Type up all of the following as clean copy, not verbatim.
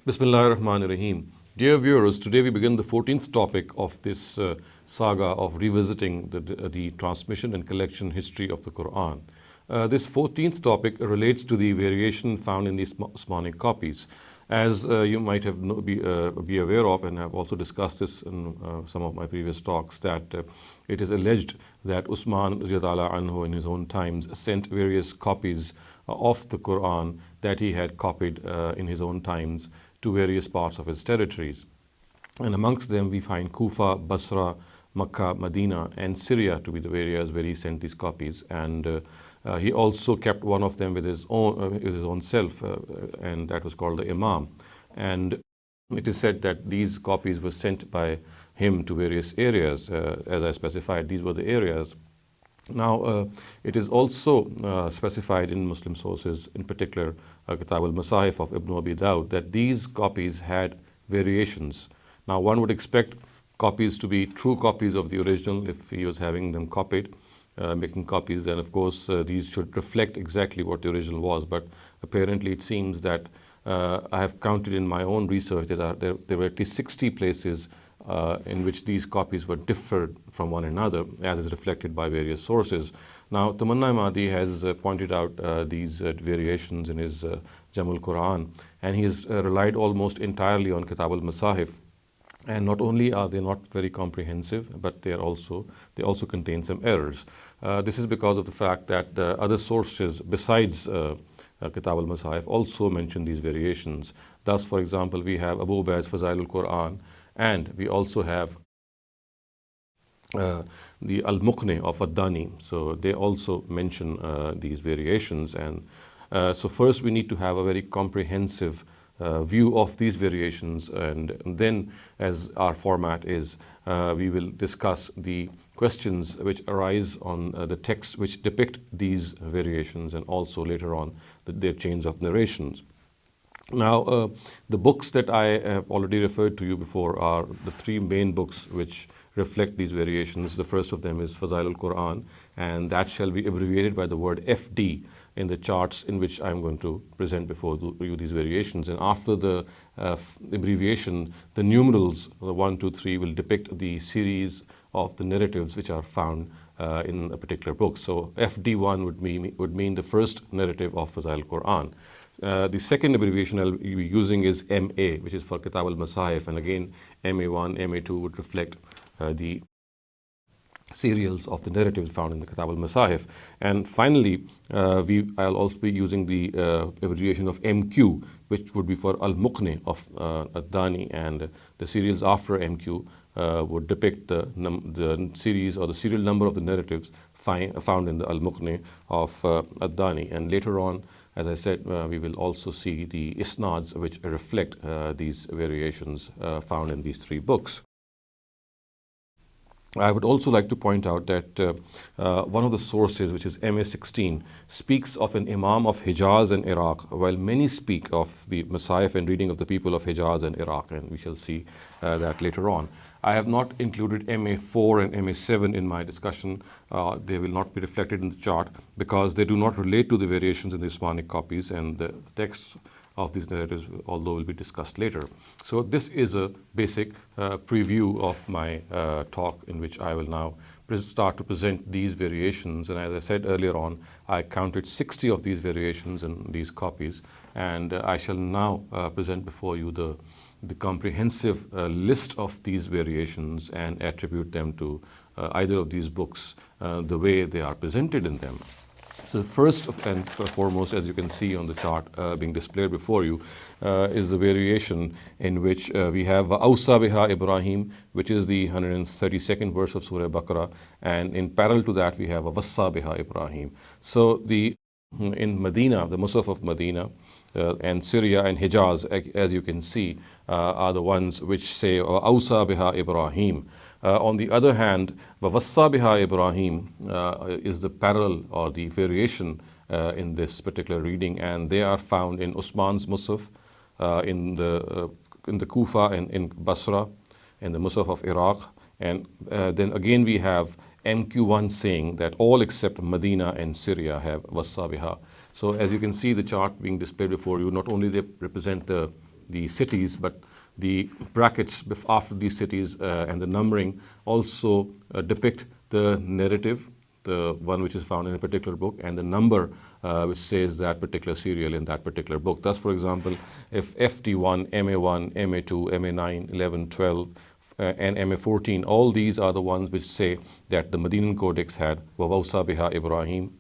Bismillahirrahmanirrahim. Dear viewers, today we begin the 14th topic of this saga of revisiting the transmission and collection history of the Qur'an. This 14th topic relates to the variation found in these Uthmanic copies. As you might have be aware of, and I've also discussed this in some of my previous talks, that it is alleged that Uthman Radiallahu anhu in his own times sent various copies of the Qur'an that he had copied in his own times to various parts of his territories. And amongst them we find Kufa, Basra, Makkah, Medina and Syria to be the areas where he sent these copies. And he also kept one of them with his own self, and that was called the Imam. And it is said that these copies were sent by him to various areas. As I specified, these were the areas. Now, it is also specified in Muslim sources, in particular Kitab al-Masahif of Ibn Abi Dawud, that these copies had variations. Now, one would expect copies to be true copies of the original if he was having them copied, making copies, then of course these should reflect exactly what the original was. But apparently it seems that I have counted in my own research that there were at least 60 places in which these copies were differed from one another, as is reflected by various sources. Now, Tamanna Mahdi has pointed out these variations in his Jamul Quran, and he has relied almost entirely on Kitab al-Masahif. And not only are they not very comprehensive, but they also contain some errors. This is because of the fact that other sources besides Kitab al-Masahif also mention these variations. Thus, for example, we have Abu Ubaid's Fazail al-Quran, and we also have the Al-Muqni of Ad-Dani. So they also mention these variations. And so first we need to have a very comprehensive view of these variations, and then, as our format is, we will discuss the questions which arise on the texts which depict these variations, and also later on their chains of narrations. Now, the books that I have already referred to you before are the three main books which reflect these variations. The first of them is Fazail al-Quran, and that shall be abbreviated by the word FD in the charts in which I'm going to present before you these variations. And after the abbreviation, the numerals, the 1, 2, 3, will depict the series of the narratives which are found in a particular book. So FD1 would mean the first narrative of Fazail al-Quran. The second abbreviation I'll be using is MA, which is for Kitab al-Masahif, and again MA1, MA2 would reflect the serials of the narratives found in the Kitab al-Masahif. And finally, I'll also be using the abbreviation of MQ, which would be for Al-Muqni of Ad-Dani, and the serials after MQ would depict the series or the serial number of the narratives found in the Al-Muqni of Ad-Dani. And later on, as I said, we will also see the isnads which reflect these variations found in these three books. I would also like to point out that one of the sources, which is MA16, speaks of an Imam of Hijaz and Iraq, while many speak of the Masahif and reading of the people of Hijaz and Iraq, and we shall see that later on. I have not included MA4 and MA7 in my discussion. They will not be reflected in the chart because they do not relate to the variations in the Uthmanic copies, and the texts of these narratives, although will be discussed later. So this is a basic preview of my talk, in which I will now start to present these variations. And as I said earlier on, I counted 60 of these variations in these copies, and I shall now present before you the comprehensive list of these variations and attribute them to either of these books the way they are presented in them. So first and foremost, as you can see on the chart being displayed before you, is the variation in which we have Awsa biha Ibrahim, which is the 132nd verse of Surah Baqarah, and in parallel to that we have Wassa biha Ibrahim. So in Medina, the Musaf of Medina, and Syria and Hijaz, as you can see, are the ones which say Awsa biha Ibrahim. On the other hand, Wassa biha Ibrahim is the parallel or the variation in this particular reading, and they are found in Uthman's Musaf, in the Kufa and in Basra, in the Musaf of Iraq, and then again we have MQ1 saying that all except Medina and Syria have Wassa biha. So as you can see the chart being displayed before you, not only they represent the the cities, but the brackets after these cities and the numbering also depict the narrative, the one which is found in a particular book, and the number which says that particular serial in that particular book. Thus, for example, if FT1, MA1, MA2, MA9, 11, 12, and MA14, all these are the ones which say that the Medinan Codex had وَوَوْصَى بِهَا Ibrahim.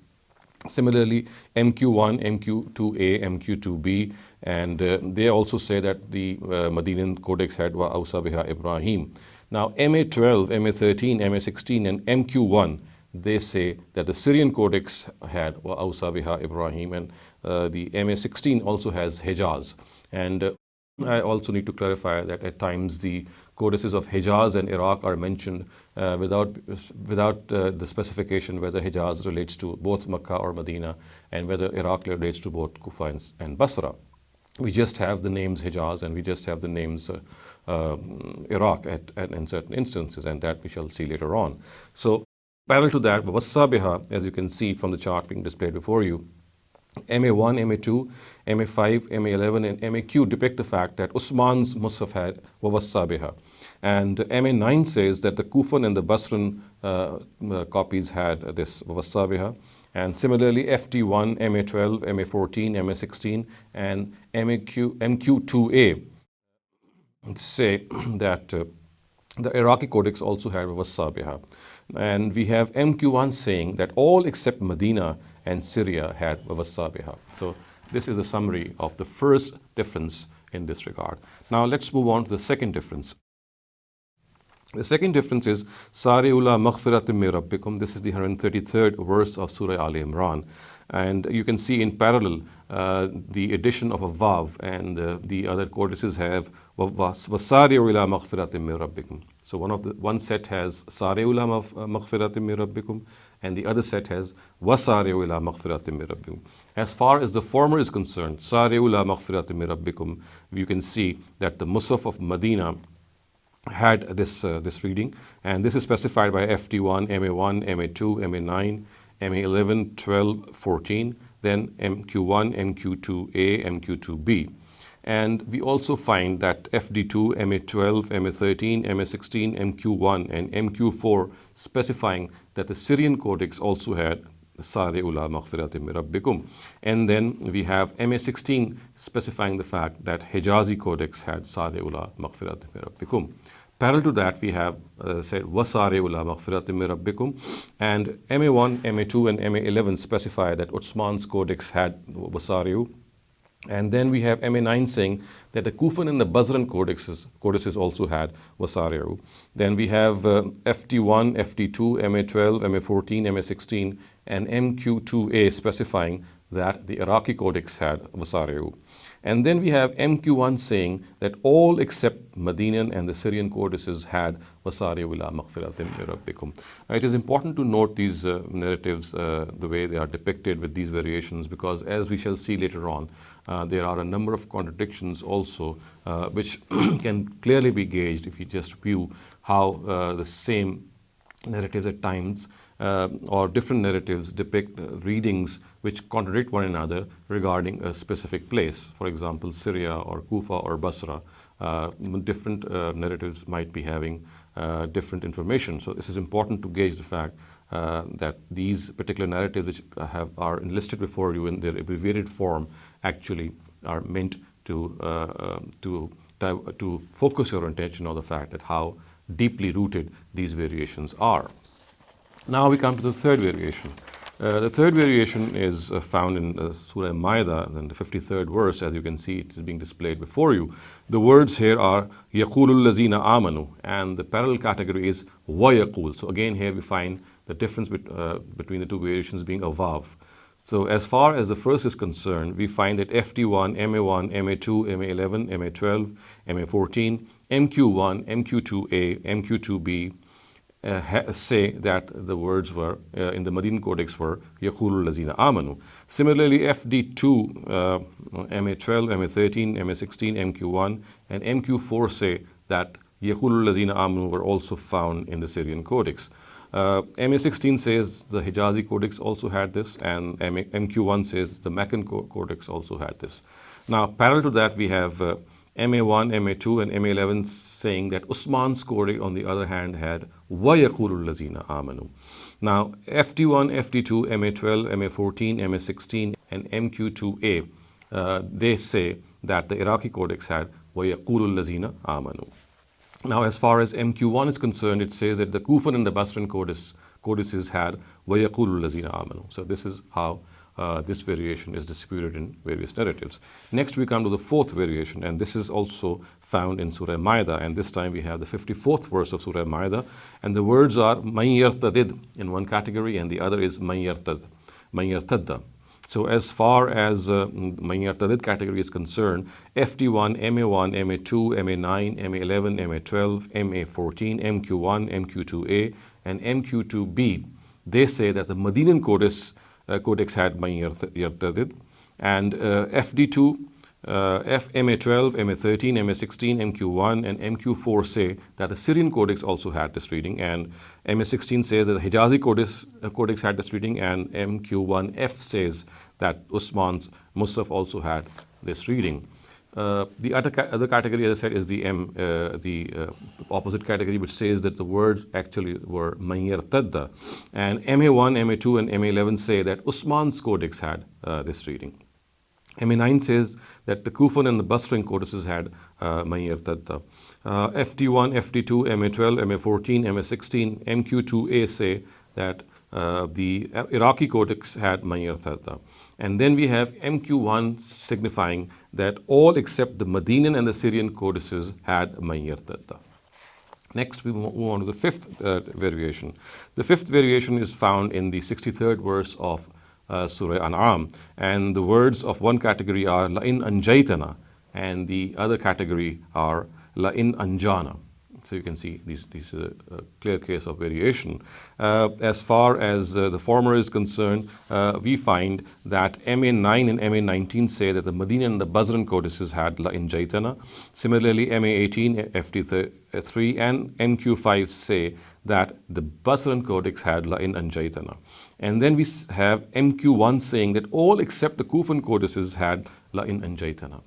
Similarly, MQ1, MQ2A, MQ2B, and they also say that the Medinan Codex had وَأَوْصَى بِهَا Ibrahim. Now, MA12, MA13, MA16, and MQ1, they say that the Syrian Codex had وَأَوْصَى بِهَا Ibrahim, and the MA16 also has Hijaz. And I also need to clarify that at times the codices of Hijaz and Iraq are mentioned without the specification whether Hijaz relates to both Makkah or Medina and whether Iraq relates to both Kufa and Basra. We just have the names Hijaz and we just have the names Iraq in certain instances, and that we shall see later on. So parallel to that, وَوَصَّى بِهَا, as you can see from the chart being displayed before you, MA1, MA2, MA5, MA11, and MAQ depict the fact that Usman's Musaf had وَوَصَّى بِهَا. And MA9 says that the Kufan and the Basran copies had this وَوَصَّى بِهَا. And similarly, FT1, MA12, MA14, MA16, and MQ2A say that the Iraqi Codex also had وَوَصَّى بِهَا. And we have MQ1 saying that all except Medina and Syria had وَوَصَّى بِهَا. So this is a summary of the first difference in this regard. Now let's move on to the second difference. The second difference is Sari'u ila maghfiratin min rabbikum. This is the 133rd verse of Surah Al Imran. And you can see in parallel the addition of a vav, and the other codices have wasari'u ila maghfiratin min rabbikum. So one set has Sari'u ila maghfiratin min rabbikum, and the other set has wasari'u ila maghfiratin min rabbikum. As far as the former is concerned, Sari'u ila maghfiratin min rabbikum, you can see that the Musaf of Medina had this reading, and this is specified by FT1, MA1, MA2, MA9, MA11, 12, 14, then MQ1, MQ2A, MQ2B. And we also find that FD2, MA12, MA13, MA16, MQ1, and MQ4 specifying that the Syrian Codex also had Sari'u ila maghfiratin min rabbikum. And then we have MA16 specifying the fact that Hijazi Codex had Sari'u ila maghfiratin min rabbikum. Parallel to that, we have said وَسَارِعُوا إِلَىٰ مَغْفِرَةٍ مِّن رَبِّكُمْ, and MA1, MA2, and MA11 specify that Uthman's Codex had وَسَارِعُوا. And then we have MA9 saying that the Kufan and the Basran codices also had وَسَارِعُوا. Then we have FT1, FT2, MA12, MA14, MA16, and MQ2A specifying that the Iraqi Codex had وَسَارِعُوا. And then we have MQ1 saying that all except Medinan and the Syrian codices had وَسَارِعُوا إِلَىٰ مَغْفِرَةٍ مِّن رَبِّكُمْ. It is important to note these narratives, the way they are depicted with these variations, because as we shall see later on, there are a number of contradictions also which can clearly be gauged if you just view how the same narratives at times or different narratives depict readings which contradict one another regarding a specific place. For example, Syria or Kufa or Basra, different narratives might be having different information. So this is important to gauge the fact that these particular narratives which are listed before you in their abbreviated form actually are meant to focus your attention on the fact that how deeply rooted these variations are. Now we come to the third variation. The third variation is found in Surah Al-Ma'idah, in the 53rd verse. As you can see, it is being displayed before you. The words here are يَقُولُ الَّذِينَ آمَنُوا, and the parallel category is وَيَقُول. So again, here we find the difference between the two variations being a vav. So as far as the first is concerned, we find that FT1, MA1, MA2, MA11, MA12, MA14, MQ1, MQ2A, MQ2B, say that the words were in the Medinan Codex were يَقُولُ الَّذِينَ آمَنُوا. Similarly, FD2, MA12, MA13, MA16, MQ1, and MQ4 say that يَقُولُ الَّذِينَ آمَنُوا were also found in the Syrian Codex. MA16 says the Hijazi Codex also had this, and MQ1 says the Meccan Codex also had this. Now, parallel to that, we have MA1, MA2, and MA11 saying that Usman's codex, on the other hand, had وَيَقُولُ الَّذِينَ آمَنُوا. Now, FD1, FD2, MA12, MA14, MA16, and MQ2A, they say that the Iraqi codex had وَيَقُولُ الَّذِينَ آمَنُوا. Now, as far as MQ1 is concerned, it says that the Kufan and the Basran codices had وَيَقُولُ الَّذِينَ آمَنُوا. So this is how this variation is distributed in various narratives. Next, we come to the fourth variation, and this is also found in Surah Ma'idah, and this time we have the 54th verse of Surah Ma'idah, and the words are مَن يَرْتَدِدْ in one category, and the other is مَن يَرْتَدَّ. So as far as مَن يَرْتَدِدْ category is concerned, FD1, MA1, MA2, MA9, MA11, MA12, MA14, MQ1, MQ2A, and MQ2B, they say that the Medinan codex had مَن يَرْتَدِدْ, and FD2, MA12, MA13, MA16, MQ1, and MQ4 say that the Syrian codex also had this reading, and MA16 says that the Hijazi codex had this reading, and MQ1F says that Usman's Musaf also had this reading. The other category, as I said, is the opposite category, which says that the words actually were مَن يَرْتَدَّ, and MA1, MA2, and MA11 say that Usman's codex had this reading. MA9 says that the Kufan and the Basran codices had مَن يَرْتَدَّ. FD1, FD2, MA12, MA14, MA16, MQ2A say that the Iraqi codex had مَن يَرْتَدَّ. And then we have MQ1 signifying that all except the Medinan and the Syrian codices had مَن يَرْتَدَّ. Next, we move on to the fifth variation. The fifth variation is found in the 63rd verse of Surah An'am, and the words of one category are لَإِنْ أَنْجَيْتَنَا, and the other category are لَإِنْ أَنْجَانَا. So you can see these a clear case of variation. As far as the former is concerned, we find that MA9 and MA19 say that the Medinan and the Basran codices had لَإِنْ جَيْتَنَا. Similarly, MA18, FD3, and MQ5 say that the Basran codex had لَإِنْ أَنْجَيْتَنَا. And then we have MQ1 saying that all except the Kufan codices had لَإِنْ أَنْجَيْتَنَا.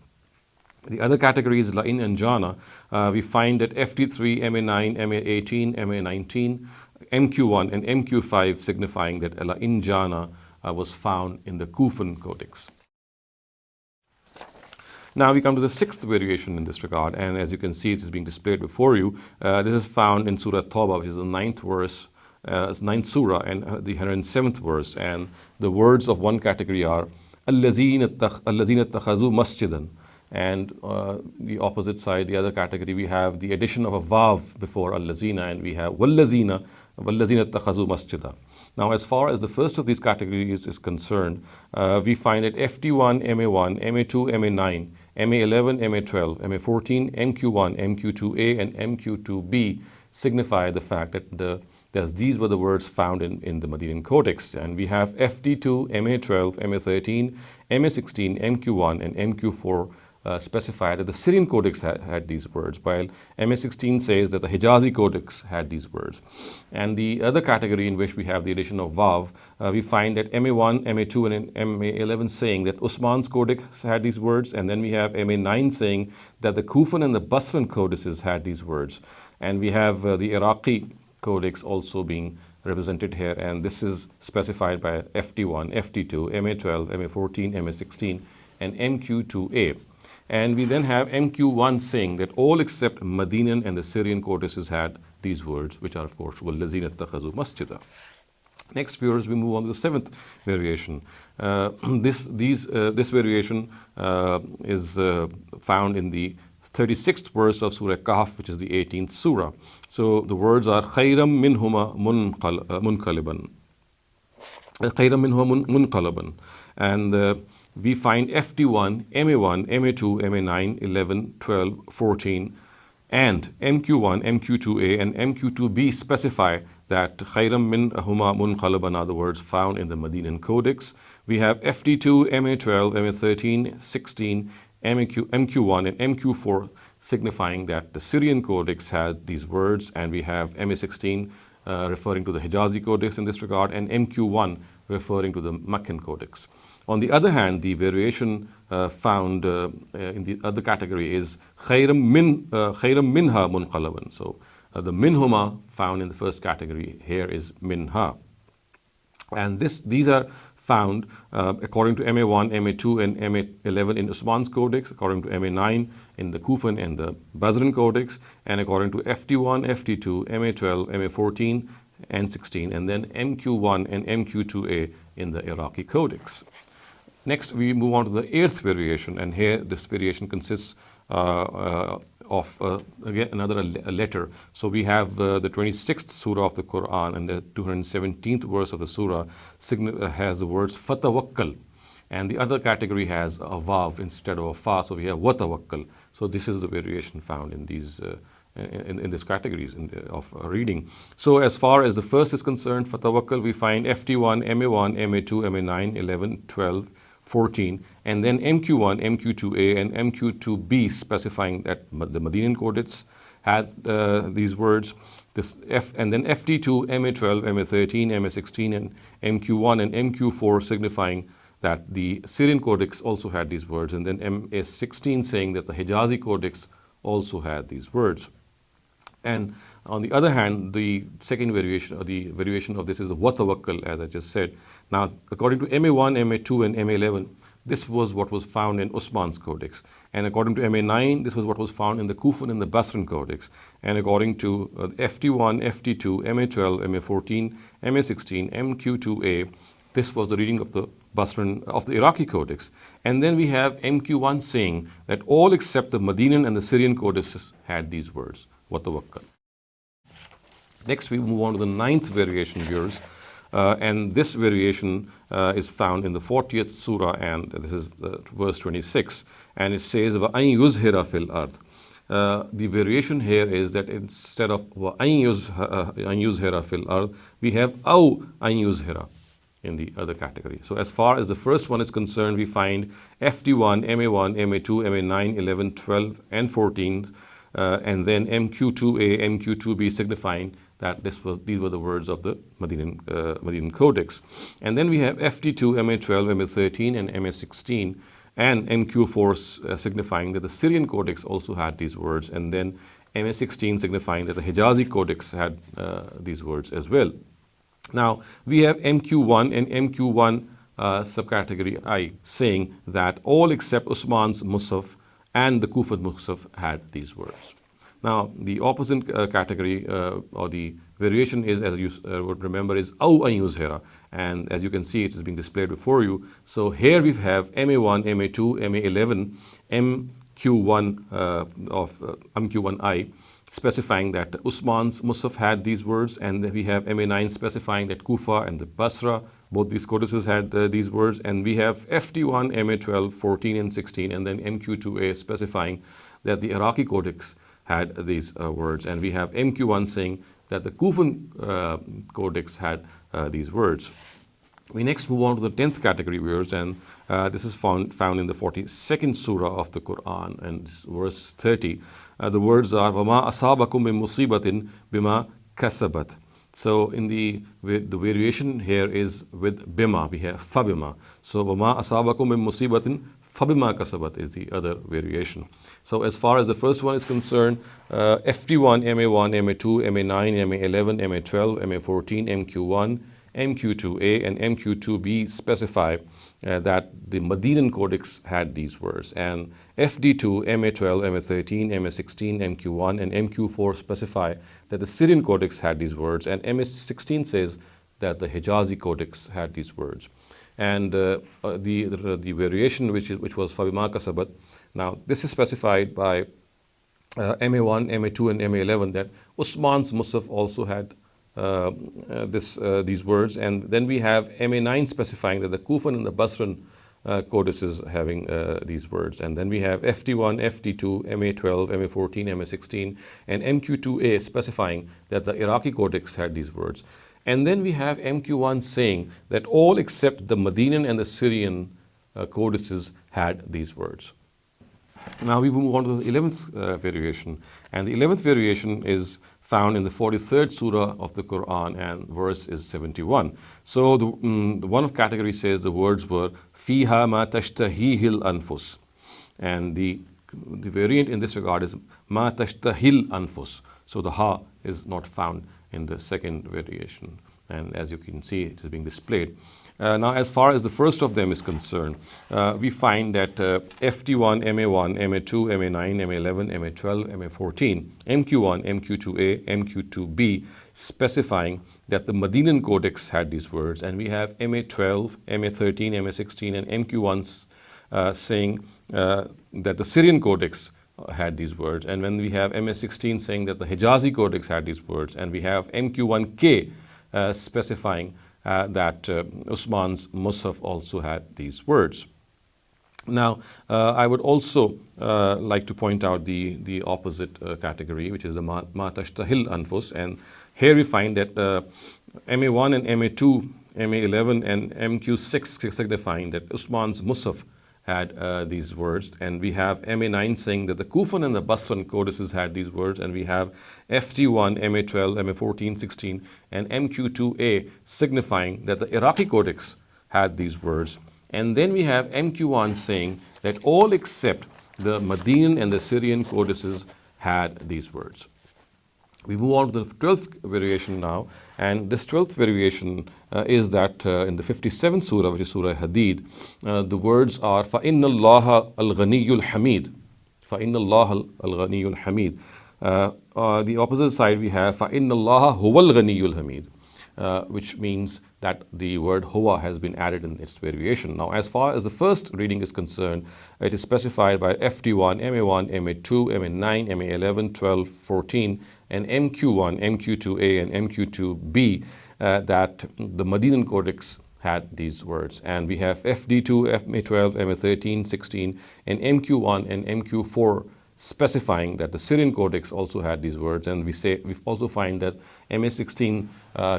The other category is لَإِنْ أَنْجَانَا. We find that FD3, MA9, MA18, MA19, MQ1, and MQ5 signifying that لَإِنْ جَانَا was found in the Kufan codex. Now we come to the sixth variation in this regard, and as you can see, it is being displayed before you. This is found in Surah Tawbah, which is the ninth surah, and the 107th verse. And the words of one category are الَّذِينَ اتَّخَذُوا مَسْجِدًا. And the opposite side, the other category, we have the addition of a vav before al-lazina, and we have wal-lazina اتَّخَذُوا masjida. Now, as far as the first of these categories is concerned, we find that FD1, MA1, MA2, MA9, MA11, MA12, MA14, MQ1, MQ2A, and MQ2B signify the fact that these were the words found in the Medinan Codex. And we have FD2, MA12, MA13, MA16, MQ1, and MQ4 specify that the Syrian Codex had these words, while MA16 says that the Hijazi Codex had these words. And the other category in which we have the addition of Vav, we find that MA1, MA2, and MA11 saying that Usman's Codex had these words, and then we have MA9 saying that the Kufan and the Basran codices had these words. And we have the Iraqi Codex also being represented here, and this is specified by FD1, FD2, MA12, MA14, MA16, and MQ2A. And we then have MQ1 saying that all except Medinan and the Syrian codices had these words, which are of course وَالَّذِينَ اتَّخَذُوا مَسْجِدًا. Next, viewers, we move on to the seventh variation. This variation is found in the 36th verse of Surah Kahf, which is the 18th surah. So the words are خَيْرًا مِّنْهُمَا مُنْقَلِبًا. خَيْرًا مِّنْهُمَا مُنْقَلِبًا. And we find FD1, MA1, MA2, MA9, 11, 12, 14, and MQ1, MQ2A, and MQ2B specify that خَيْرًا مِّنْهُمَا مُنْقَلِبًا are the words found in the Medinan Codex. We have FD2, MA12, MA13, 16, MQ1, and MQ4 signifying that the Syrian Codex had these words, and we have MA16 referring to the Hijazi Codex in this regard, and MQ1 referring to the Meccan Codex. On the other hand, the variation found in the other category is khayram minha munqalaban. So the minhuma found in the first category here is minha. And these are found according to MA1, MA2 and MA11 in Usman's Codex, according to MA9 in the Kufan and the Basran Codex, and according to FT1, FT2, MA12, MA14 and 16, and then MQ1 and MQ2A in the Iraqi Codex. Next, we move on to the 8th variation, and here this variation consists of again another letter. So we have the 26th surah of the Quran, and the 217th verse of the surah has the words fatawakkal, and the other category has a vav instead of a fa, so we have watawakkal. So this is the variation found in these in these categories of reading. So as far as the first is concerned, fatawakkal, we find FT1, MA1, MA2, MA9, 11, 12, 14, and then MQ1, MQ2A, and MQ2B specifying that the Medinan Codex had these words. And then FT2, MA12, MA13, MA16, and MQ1 and MQ4 signifying that the Syrian Codex also had these words, and then MA16 saying that the Hijazi Codex also had these words. And on the other hand, the second variation, or the variation of this, is the watawakkal, as I just said. Now, according to MA1, MA2, and MA11, this was what was found in Usman's Codex. And according to MA9, this was what was found in the Kufan and the Basran Codex. And according to FT1, FT2, MA12, MA14, MA16, MQ2A, this was the reading of the Basran, of the Iraqi Codex. And then we have MQ1 saying that all except the Medinan and the Syrian Codices had these words, watawakkal. Next, we move on to the 9th variation, viewers. And this variation is found in the 40th surah, and this is verse 26. And it says, وَأَن يُزْهِرَ فِي الْأَرْضِ. The variation here is that instead of وَأَن يُزْهِرَ فِي الْأَرْضِ, we have أَوْ أَن يُزْهِرَ in the other category. So as far as the first one is concerned, we find FT1, MA1, MA2, MA9, 11, 12, and 14, and then MQ2A, MQ2B signifying that these were the words of the Medinan Codex. And then we have FT2, MA12, MA13, and MA16, and MQ4 signifying that the Syrian Codex also had these words, and then MA16 signifying that the Hijazi Codex had these words as well. Now, we have MQ1 and MQ1 subcategory I saying that all except Usman's Musaf and the Kufan Musaf had these words. Now, the opposite category or the variation is, as you would remember, is Aw an yuzhira. And as you can see, it is being displayed before you. So here we have MA1, MA2, MA11, MQ1 of MQ1I specifying that Usman's Musaf had these words, and then we have MA9 specifying that Kufa and the Basra, both these codices had these words, and we have FT1, MA12, 14 and 16, and then MQ2A specifying that the Iraqi Codex had these words, and we have MQ1 saying that the Kufan Codex had these words. We next move on to the 10th category, viewers, and this is found in the 42nd surah of the Quran, and verse 30. The words are وَمَا أَصَابَكُم مِّن مُّصِيبَةٍ بِمَا كَسَبَتْ. So in the variation here is with bima, we have fabima. So وَمَا أَصَابَكُم مِّن مُّصِيبَةٍ فَبِمَا كَسَبَتْ is the other variation. So as far as the first one is concerned, FT1, MA1, MA2, MA9, MA11, MA12, MA14, MQ1, MQ2A, and MQ2B specify that the Medinan Codex had these words, and FD2, MA12, MA13, MA16, MQ1, and MQ4 specify that the Syrian Codex had these words, and MA16 says that the Hijazi Codex had these words. And the variation which was Fabima Kasabat, now this is specified by MA1, MA2, and MA11 that Usman's Musaf also had these words, and then we have MA9 specifying that the Kufan and the Basran codices having these words, and then we have FT1, FT2, MA12, MA14, MA16, and MQ2A specifying that the Iraqi Codex had these words. And then we have MQ1 saying that all except the Medinan and the Syrian codices had these words. Now we move on to the 11th variation, and the 11th variation is found in the 43rd surah of the Quran, and verse is 71. So the one of category says the words were fiha ma tashtahihil anfus, and the variant in this regard is ma tashtahil anfus. So the ha is not found in the second variation, and as you can see, it is being displayed. Now, as far as the first of them is concerned, we find that FT1, MA1, MA2, MA9, MA11, MA12, MA14, MQ1, MQ2A, MQ2B, specifying that the Medinan Codex had these words, and we have MA12, MA13, MA16, and MQ1 saying that the Syrian Codex had these words, and when we have MA16 saying that the Hijazi Codex had these words, and we have MQ1K specifying that Usman's Mus'haf also had these words. Now, I would also like to point out the opposite category, which is the Ma Tashtahil Anfus, and here we find that MA1 and MA2, MA11 and MQ6 signifying that Usman's Mus'haf had these words, and we have MA9 saying that the Kufan and the Basran codices had these words, and we have FT1, MA12, MA14, 16, and MQ2A signifying that the Iraqi codex had these words. And then we have MQ1 saying that all except the Medinan and the Syrian codices had these words. We move on to the 12th variation now, and this 12th variation is that in the 57th surah, which is Surah Hadid, the words are فَإِنَّ اللَّهَ الْغَنِيُّ الْحَمِيدُ فَإِنَّ اللَّهَ الْغَنِيُّ الْحَمِيدُ. The opposite side we have فَإِنَّ اللَّهَ هُوَ الْغَنِيُّ الْحَمِيدُ, which means that the word huwa has been added in its variation. Now, as far as the first reading is concerned, it is specified by FT1, MA1, MA2, MA9, MA11, 12, 14, and MQ1, MQ2A, and MQ2B that the Medinan Codex had these words. And we have FD2, MA12, MA13, 16, and MQ1 and MQ4 specifying that the Syrian Codex also had these words, and we also find that MA16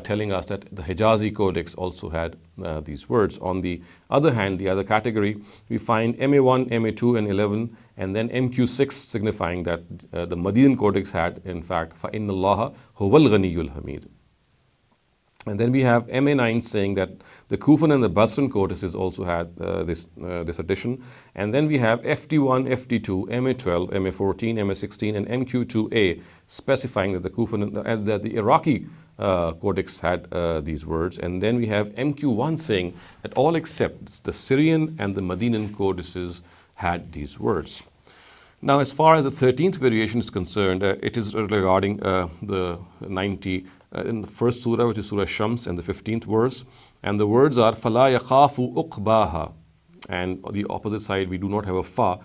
telling us that the Hijazi Codex also had these words. On the other hand, the other category, we find MA1, MA2, and 11, and then MQ6 signifying that the Medinan Codex had, in fact, فَإِنَّ اللَّهَ هُوَ الْغَنِيُّ الْحَمِيدُ. And then we have MA9 saying that the Kufan and the Basran codices also had this addition. And then we have FT1, FT2, MA12, MA14, MA16, and MQ2A specifying that the Kufan and that the Iraqi codex had these words. And then we have MQ1 saying that all except the Syrian and the Medinan codices had these words. Now, as far as the 13th variation is concerned, it is regarding the 90 in the first surah, which is Surah Shams, and the 15th verse. And the words are فَلَا يَخَافُ أُقْبَاهَا. And on the opposite side, we do not have a fa.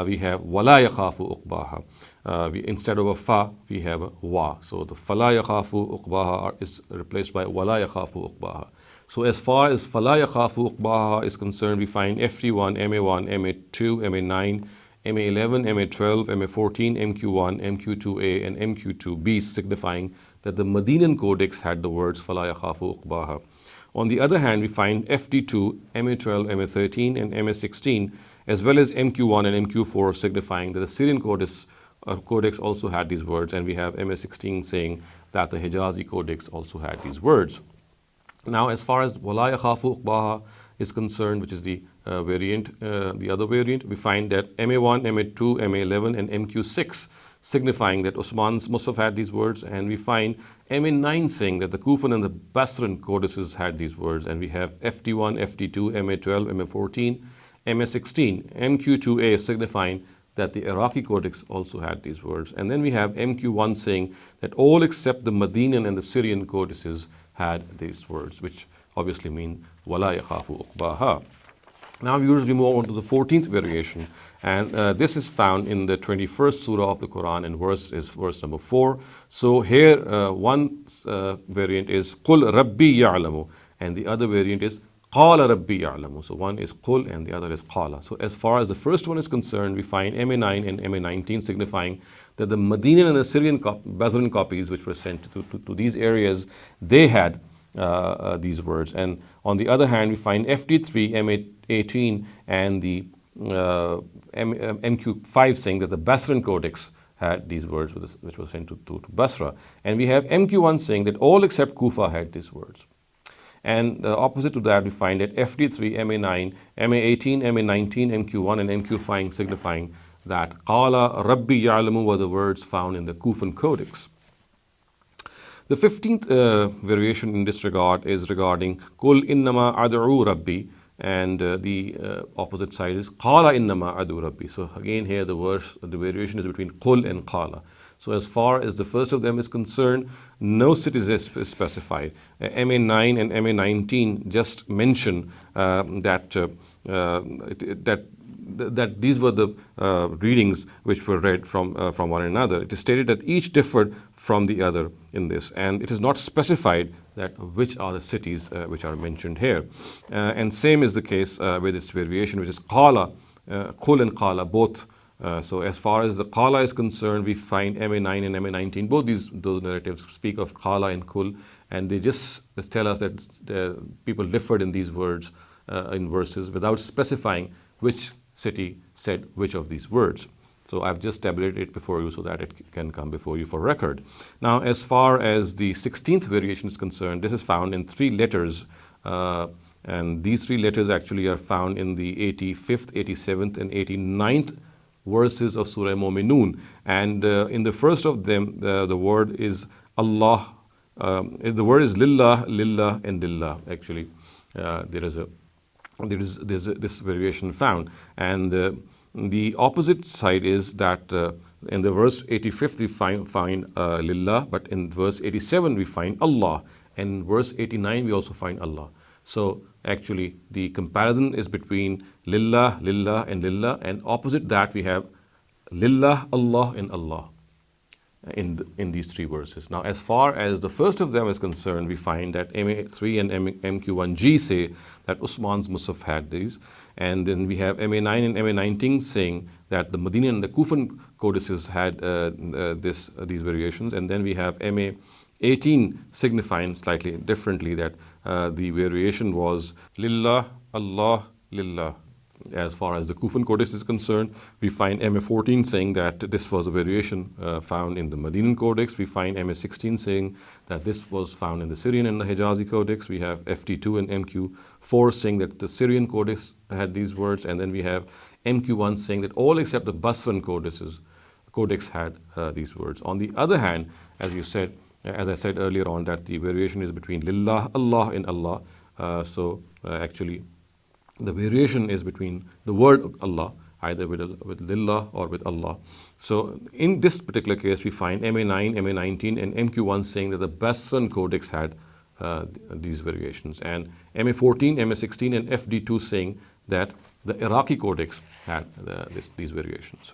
We have وَلَا يَخَافُ أُقْبَاهَا. Instead of a fa, we have a wa. So the فَلَا يَخَافُ أُقْبَاهَا is replaced by وَلَا يَخَافُ أُقْبَاهَا. So as far as فَلَا يَخَافُ أُقْبَاهَا is concerned, we find FT1, MA1, MA2, MA9, MA11, MA12, MA14, MQ1, MQ2A, and MQ2B signifying that the Medinan Codex had the words فَلَا يَخَافُ أُقْبَاهَا. On the other hand, we find FT2, MA12, MA13, and MA16, as well as MQ1 and MQ4 signifying that the Syrian Codex also had these words, and we have MA16 saying that the Hijazi Codex also had these words. Now, as far as وَلَا يَخَافُ أُقْبَاهَا is concerned, which is the variant, the other variant, we find that MA1, MA2, MA11, and MQ6 signifying that Usman's Mus'haf had these words, and we find MA9 saying that the Kufan and the Basran codices had these words, and we have FT1, FT2, MA12, MA14, MA16, MQ2A signifying that the Iraqi codex also had these words, and then we have MQ1 saying that all except the Medinan and the Syrian codices had these words, which obviously mean وَلَا يَخَافُ أُقْبَاهَا. Now we move on to the 14th variation, and this is found in the 21st surah of the Quran, and verse is verse number 4. So here one variant is قُلْ رَبِّي يَعْلَمُ, and the other variant is قَالَ رَبِّي يَعْلَمُ. So one is قُلْ and the other is قَالَ. So as far as the first one is concerned, we find MA9 and MA19 signifying that the Medinan and the Syrian Basran copies which were sent to these areas, they had these words. And on the other hand, we find FT3, MA18, and the MQ5 saying that the Basran Codex had these words, which was sent to Basra. And we have MQ1 saying that all except Kufa had these words. And opposite to that, we find that FD3, MA9, MA18, MA19, MQ1, and MQ5 signifying that Qala Rabbi Ya'lamu were the words found in the Kufan Codex. The 15th variation in this regard is regarding Kul innama ad'u Rabbi, and the opposite side is Qala innama ad'u Rabbi. So again here the variation is between Qul and Qala. So as far as the first of them is concerned, no cities is specified. MA9 and MA19 just mention that these were the readings which were read from one another. It is stated that each differed from the other in this, and it is not specified that which are the cities which are mentioned here. And same is the case with its variation, which is Qala, Qul and Qala, both. So as far as the Qala is concerned, we find MA9 and MA19, both those narratives speak of Qala and Kul, and they just tell us that the people differed in these words, in verses, without specifying which city said which of these words. So I've just tabulated it before you so that it can come before you for record. Now, as far as the 16th variation is concerned, this is found in 3 letters, and these 3 letters actually are found in the 85th, 87th, and 89th verses of Surah Mu'minun. And in the first of them, the word is Allah. The word is Lillah, Lillah, and Lillah. Actually, there's this variation found. And the opposite side is that in the verse 85th we find Lillah, but in verse 87 we find Allah. And in verse 89 we also find Allah. So actually the comparison is between Lillah, Lillah, and Lillah, and opposite that we have Lillah, Allah, and Allah in these 3 verses. Now as far as the first of them is concerned, we find that MA3 and MQ1G say that Usman's Musaf had these, and then we have MA9 and MA19 saying that the Medina and the Kufan codices had these variations, and then we have MA18 signifying slightly differently that the variation was Lillah, Allah, Lillah. As far as the Kufan Codex is concerned, we find MA14 saying that this was a variation found in the Medinan Codex. We find MA16 saying that this was found in the Syrian and the Hijazi Codex. We have FT2 and MQ4 saying that the Syrian Codex had these words. And then we have MQ1 saying that all except the Basran Codex had these words. On the other hand, as I said earlier on, that the variation is between Lillah, Allah, and Allah. Actually, the variation is between the word Allah, either with Lillah or with Allah. So in this particular case, we find MA9, MA19, and MQ1 saying that the Basran Codex had these variations, and MA14, MA16, and FD2 saying that the Iraqi Codex had these variations.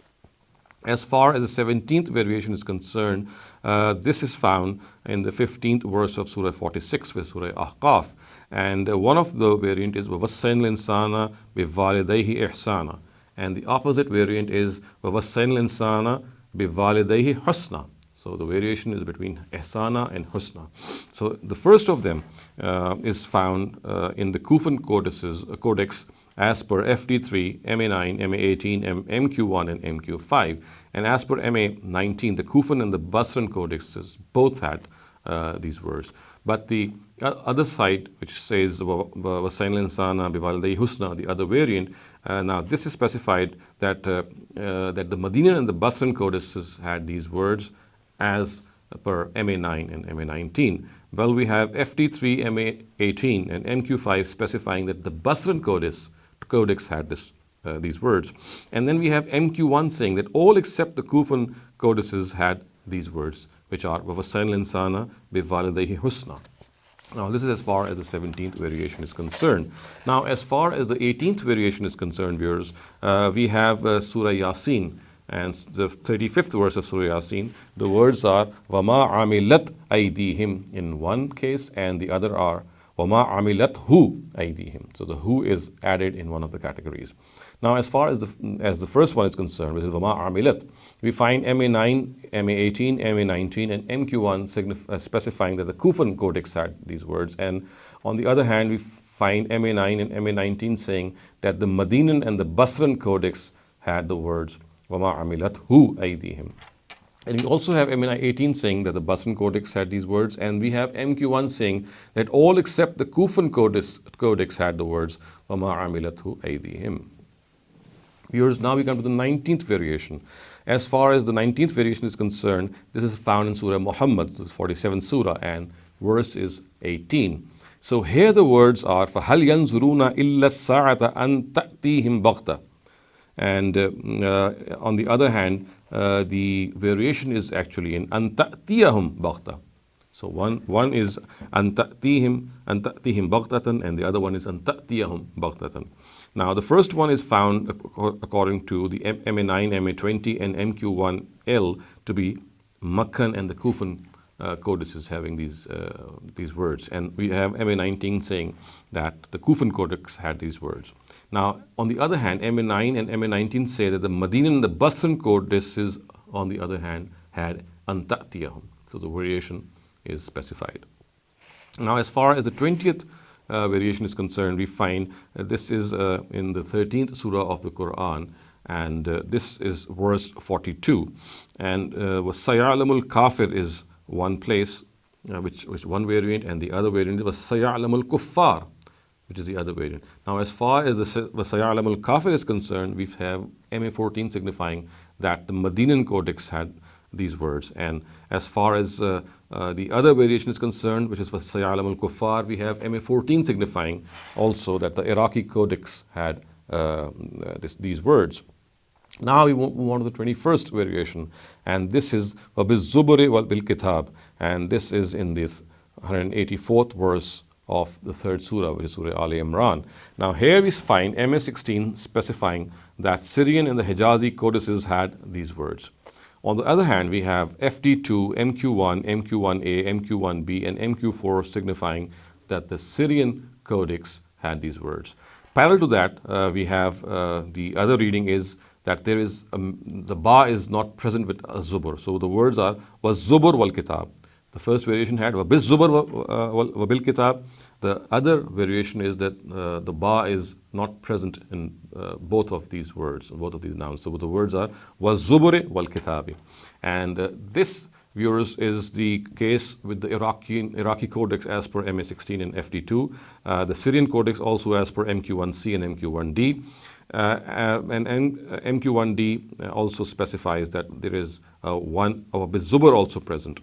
As far as the 17th variation is concerned, this is found in the 15th verse of Surah 46 with Surah Ahqaf. And one of the variant is وَوَصَّيْنَا الْإِنسَانَ بِوَالِدَيْهِ إِحْسَانًا. And the opposite variant is وَوَصَّيْنَا الْإِنسَانَ بِوَالِدَيْهِ حُسْنًا. So the variation is between ihsana and husna. So the first of them is found in the Kufan Codex as per FD3, MA9, MA18, MQ1, and MQ5. And as per MA19, the Kufan and the Basran codexes both had these words. But the other side, which says وَوَصَّيْنَا الْإِنسَانَ بِوَالِدَيْهِ حُسْنًا, the other variant, now this is specified that the Medina and the Basran codices had these words as per MA9 and MA19. Well, we have FD3, MA18, and MQ5 specifying that the Basran codex had these words. And then we have MQ1 saying that all except the Kufan codices had these words, which are وَوَصَّيْنَا الْإِنسَانَ بِوَالِدَيْهِ حُسْنًا. Now, this is as far as the 17th variation is concerned. Now, as far as the 18th variation is concerned, viewers, we have Surah Yasin, and the 35th verse of Surah Yasin. The words are وَمَا عَمِلَتْ أَيْدِيهِمْ in one case, and the other are وَمَا عَمِلَتْهُ أَيْدِيهِمْ. So the who is added in one of the categories. Now, as far as the first one is concerned, which is وَمَا عَمِلَتْ, we find MA9, MA18, MA19, and MQ1 specifying that the Kufan Codex had these words. And on the other hand, we find MA9 and MA19 saying that the Medinan and the Basran Codex had the words وَمَا عَمِلَتْهُ أَيْدِيهِمْ. And we also have MNI 18 saying that the Basran Codex had these words, and we have MQ1 saying that all except the Kufan Codex had the words وَمَا عَمِلَتْهُ أَيْدِيهِمْ. Viewers, now we come to the 19th variation. As far as the 19th variation is concerned, this is found in Surah Muhammad, the 47th Surah, and verse is 18. So here the words are فَهَلْ يَنْظُرُونَ إِلَّا السَّاعَةَ أَن تَأْتِيهِمْ بَغْتَةً. And on the other hand, the variation is actually in أَن تَأْتِيَهُمْ بَغْتَةً. So one is أَن تَأْتِيهِمْ بَغْتَةً, and the other one is أَن تَأْتِيَهُمْ بَغْتَةً. Now the first one is found according to the MA9, MA20 and MQ1L to be Makkan and the Kufan codices having these words, and we have MA19 saying that the Kufan codex had these words. Now on the other hand, MA9 and MA19 say that the Medinan and the Basran codices on the other hand had An Ta'tiyahum. So the variation is specified. Now as far as the 20th variation is concerned, we find this is in the 13th surah of the Qur'an, and this is verse 42. And وَسَيَعْلَمُ الْكَافِرِ is one place, which one variant, and the other variant was وَسَيَعْلَمُ الْكُفَّارِ, which is the other variant. Now as far as the وَسَيَعْلَمُ الْكَافِرِ is concerned, we have MA14 signifying that the Medinan Codex had these words, and as far as the other variation is concerned, which is for Sayalam al-Kuffar, we have MA14 signifying also that the Iraqi Codex had these words. Now we move on to the 21st variation, and this is وَبِالزُّبُرِ وَبِالْكِتَابِ, and this is in this 184th verse of the third surah, which is Surah Ali Imran. Now here we find MA16 specifying that Syrian and the Hijazi codices had these words. On the other hand, we have FD2, MQ1, MQ1A, MQ1B, and MQ4 signifying that the Syrian codex had these words. Parallel to that, we have the other reading is that there is the ba is not present with az-zubur. So the words are was-zubur wal-kitab. The first variation had wa-biz-zubur wa-bil-kitab. The other variation is that the ba is not present in both of these words, both of these nouns. So the words are was-zubur wal-kitabi. And this, viewers, is the case with the Iraqi codex as per MA16 and FD2. The Syrian codex also as per MQ1C and MQ1D. And MQ1D also specifies that there is one biz-zubur also present.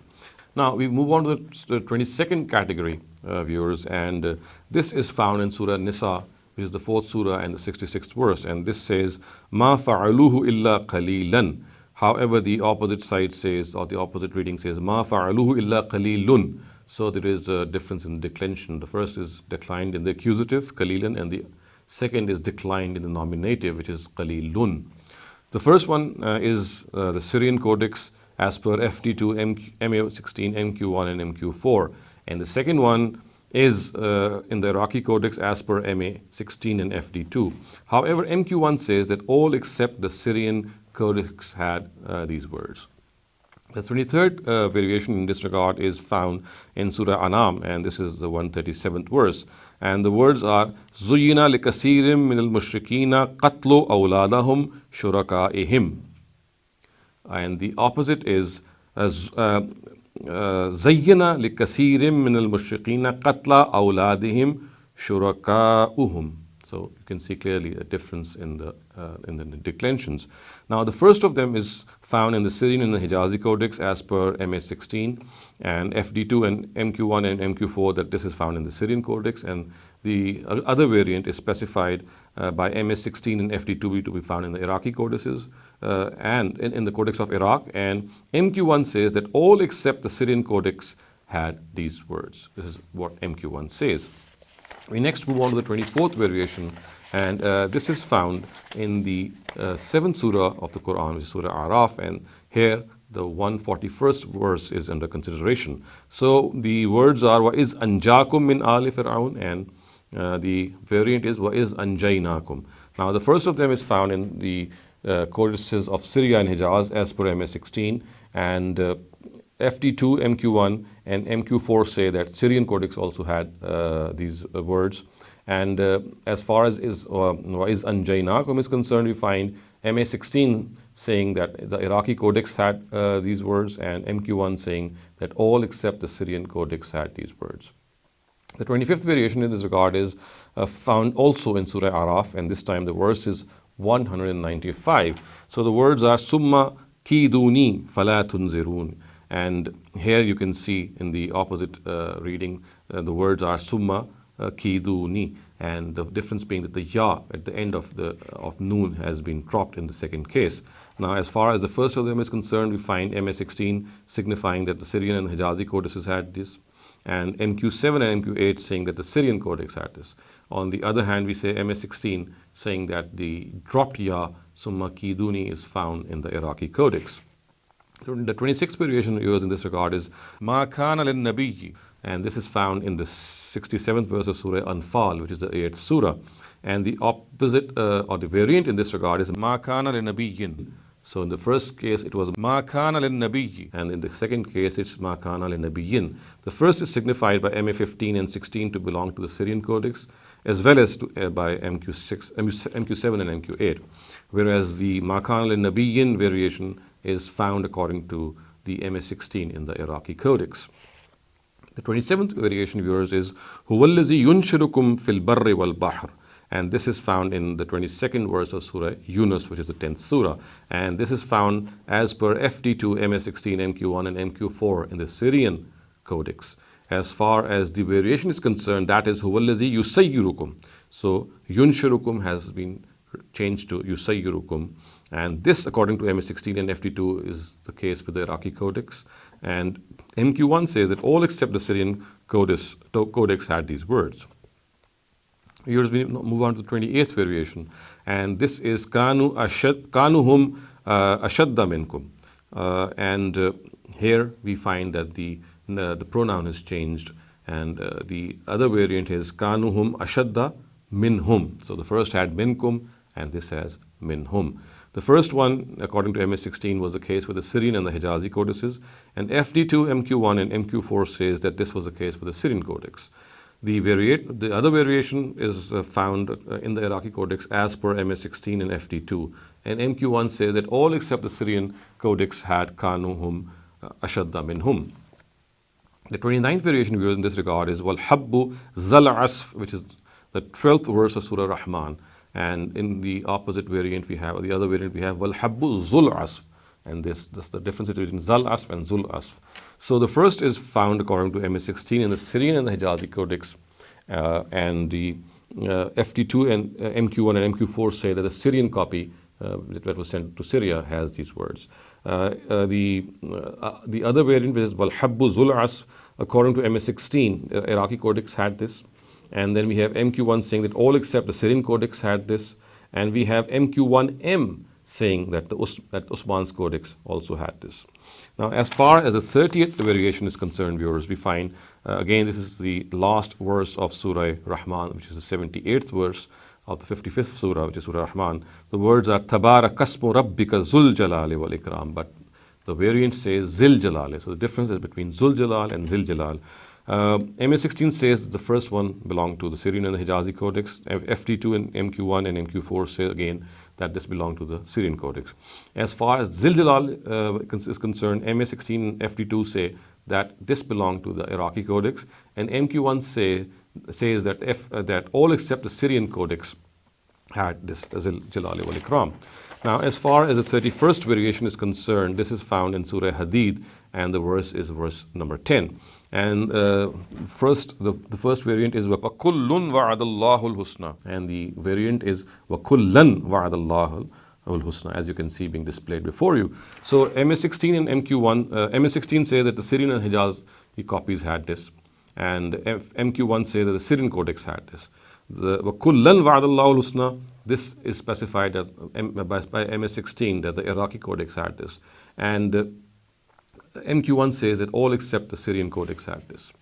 Now we move on to the 22nd category, viewers, and this is found in Surah Nisa, which is the 4th surah and the 66th verse, and this says, مَا فَعَلُوهُ إِلَّا قَلِيلًا. However, the opposite side says, or the opposite reading says, مَا فَعَلُوهُ إِلَّا قَلِيلٌ. So there is a difference in declension. The first is declined in the accusative, قَلِيلًا, and the second is declined in the nominative, which is قَلِيلٌ. The first one is the Syrian codex as per FD2, MA16, MQ1, and MQ4. And the second one is in the Iraqi codex as per MA16 and FD2. However, MQ1 says that all except the Syrian codex had these words. The 23rd variation in this regard is found in Surah Anam, and this is the 137th verse. And the words are زُيِّنَ لِكَثِيرٍ مِّنَ الْمُشْرِكِينَ قَتْلُ أَوْلَادَهُمْ شُرَكَائِهِمْ. And the opposite is زَيَّنَ لِكَثِيرٍ مِّنَ الْمُشْرِكِينَ قَتْلَ أَوْلَادِهِمْ شُرَكَاؤُهُمْ. So you can see clearly a difference in the declensions. Now the first of them is found in the Syrian and the Hijazi codex as per MA16, and FD2 and MQ1 and MQ4 that this is found in the Syrian codex, and the other variant is specified by MA16 and FD2 to be found in the Iraqi codices and in the Codex of Iraq, and MQ1 says that all except the Syrian codex had these words. This is what MQ1 says. We next move on to the 24th variation, and this is found in the 7th surah of the Quran, which is Surah Araf, and here the 141st verse is under consideration. So the words are وَإِذْ أَنْجَاكُمْ مِنْ آلِ فِرْعَوْنَ, and the variant is وَإِذْ أَنْجَيْنَاكُمْ. Now the first of them is found in the codices of Syria and Hijaz as per MA16, and FD2, MQ1, and MQ4 say that Syrian codex also had these words. And as far as is anjaynakum is concerned, we find MA16 saying that the Iraqi codex had these words, and MQ1 saying that all except the Syrian codex had these words. The 25th variation in this regard is found also in Surah Araf, and this time the verse is 195. So the words are Summa Kiduni Fala Tunzirun. And here you can see in the opposite reading, the words are Summa Kiduni, and the difference being that the Ya at the end of Noon has been dropped in the second case. Now, as far as the first of them is concerned, we find MS16 signifying that the Syrian and Hijazi codices had this, and MQ7 and MQ8 saying that the Syrian codex had this. On the other hand, we say MS16 saying that the dropped Ya, Summa Kiduni, is found in the Iraqi codex. The 26th variation used in this regard is Ma kana lin nabiyyi, and this is found in the 67th verse of Surah Anfal, which is the 8th surah. And the opposite or the variant in this regard is Ma kana lin nabiyyin. So in the first case it was Ma kana lin nabiyyi, and in the second case it's Ma kana lin nabiyyin. The first is signified by MA15 and 16 to belong to the Syrian codex, as well as by MQ7 and MQ8, whereas the Ma kana lin nabiyyin variation is found according to the MA16 in the Iraqi codex. The 27th variation, viewers, is Huwallazi yunshirukum fil barri wal bahr, and this is found in the 22nd verse of Surah Yunus, which is the 10th surah, and this is found as per FD2, MA16, MQ1 and MQ4 in the Syrian codex. As far as the variation is concerned, that is Huwallazi yusayyirukum. So yunshirukum has been changed to yusayyirukum, and this according to MA16 and FD2 is the case with the Iraqi codex. And MQ1 says that all except the Syrian codex had these words. Here we move on to the 28th variation, and this is Kanuhum ashadda minkum. And here we find that the pronoun is changed, and the other variant is Kanuhum ashadda minhum. So the first had minkum, and this has minhum. The first one, according to MS16, was the case with the Syrian and the Hijazi codices, and FD2, MQ1 and MQ4 says that this was the case with the Syrian codex. The other variation is found in the Iraqi codex as per MS16 and FD2, and MQ1 says that all except the Syrian codex had Kanuhum ashadda minhum. The 29th variation used in this regard is Walhabbu zal asf, which is the 12th verse of Surah Rahman. And in the opposite variant we have, the other variant we have Walhabbu zul asf, and this the difference between zal asf and zul asf. So the first is found according to MS16 in the Syrian and the Hijazi codex, and the FD2 and MQ1 and MQ4 say that the Syrian copy that was sent to Syria has these words. The other variant is Walhabbu zul asf, according to MS16, the Iraqi codex had this. And then we have MQ1 saying that all except the Syrian codex had this, and we have MQ1M saying that that Usman's codex also had this. Now, as far as the 30th variation is concerned, viewers, we find again this is the last verse of Surah Rahman, which is the 78th verse of the 55th surah, which is Surah Rahman. The words are Tabarakasmu Rabbika Zul Jalali wal Ikram, but the variant says Zil Jalali. So the difference is between Zul Jalal and Zil Jalal. MA16 says that the first one belonged to the Syrian and the Hijazi codex. FD2 and MQ1 and MQ4 say again that this belonged to the Syrian codex. As far as Zil Jalal is concerned, MA16 and FD2 say that this belonged to the Iraqi codex, and MQ1 says that all except the Syrian codex had this Zil Jalali wal Ikram. Now, as far as the 31st variation is concerned, this is found in Surah Hadid, and the verse is verse number 10. And the first variant is وَكُلٌّ وَعَدَ اللَّهُ الْحُسْنَى, and the variant is وَكُلًّا وَعَدَ اللَّهُ الْحُسْنَى, as you can see being displayed before you. So MS16 and MQ1, MS16 says that the Syrian and Hijaz copies had this, and MQ1 says that the Syrian codex had this. The وَكُلًّا وَعَدَ اللَّهُ الْحُسْنَى, this is specified by MS16 that the Iraqi codex had this, and MQ1 says that all except the Syrian codex had this.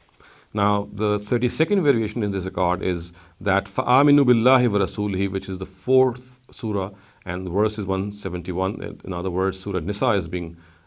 Now, the 32nd variation in this regard is that فَآمِنُوا بِاللَّهِ وَرَسُولِهِ, which is the 4th surah, and the verse is 171. In other words, Surah Nisa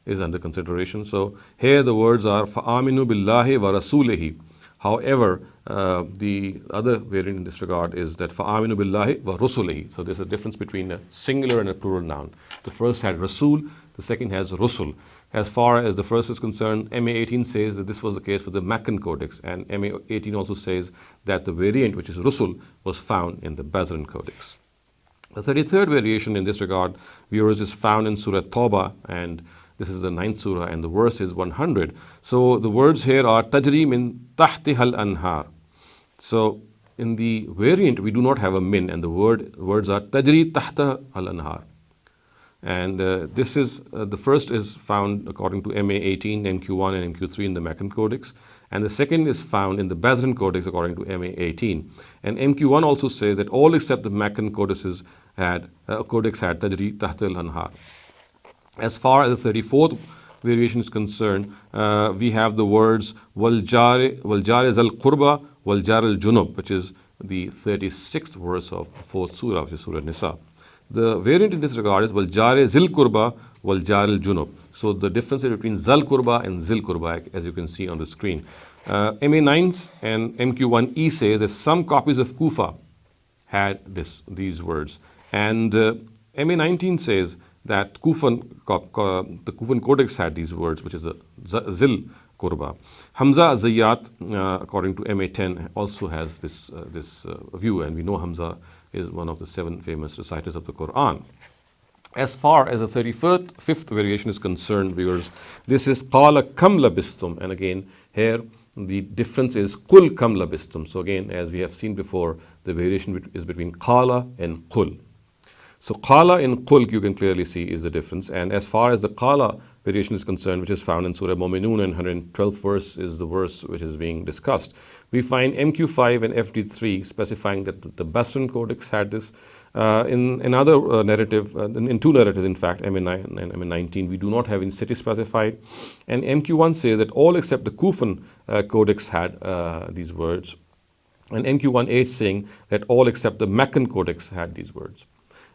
is under consideration. So here the words are فَآمِنُوا بِاللَّهِ وَرَسُولِهِ. However, The other variant in this regard is that فَآمِنُوا بِاللَّهِ وَرُسُلِهِ. So there's a difference between a singular and a plural noun. The first had Rasul, the second has Rusul. As far as the first is concerned, MA 18 says that this was the case for the Meccan Codex, and MA 18 also says that the variant, which is Rusul, was found in the Basran Codex. The 33rd variation in this regard, viewers, is found in Surah Tawbah, and this is the 9th surah, and the verse is 100. So the words here are Tajri min tahtihal anhar. So in the variant, we do not have a min, and the words are Tajri tahta al anhar. And this is the first is found according to MA 18, MQ1, and MQ3 in the Meccan Codex, and the second is found in the Basran Codex according to MA 18. And MQ1 also says that all except the Meccan codices codex had Tajri tahta al anhar. As far as the 34th variation is concerned, we have the words wal jar zal qurba wal jar al junub, which is the 36th verse of the 4th surah, which is Surah Nisa. The variant in this regard is wal jar zil qurba wal jar al junub. So the difference is between zal qurba and zil qurba, as you can see on the screen. MA9s and MQ1E says that some copies of Kufa had these words, and MA19 says that the Kufan Codex had these words, which is the Zil Qurba. Hamza Zayyat, according to MA10, also has this view, and we know Hamza is one of the 7 famous reciters of the Qur'an. As far as the 35th variation is concerned, viewers, this is Qala kam labistum, and again here the difference is Qul kam labistum. So again, as we have seen before, the variation is between Qala and Qul. So Qala and Qul, you can clearly see, is the difference. And as far as the Qala variation is concerned, which is found in Surah Mu'minun, and 112th verse is the verse which is being discussed, we find MQ5 and FD3 specifying that the Basran Codex had this. In another narrative, in 2 narratives in fact, MA9 and MA19, we do not have any city specified. And MQ1 says that all except the Kufan Codex had these words. And MQ1H saying that all except the Meccan Codex had these words.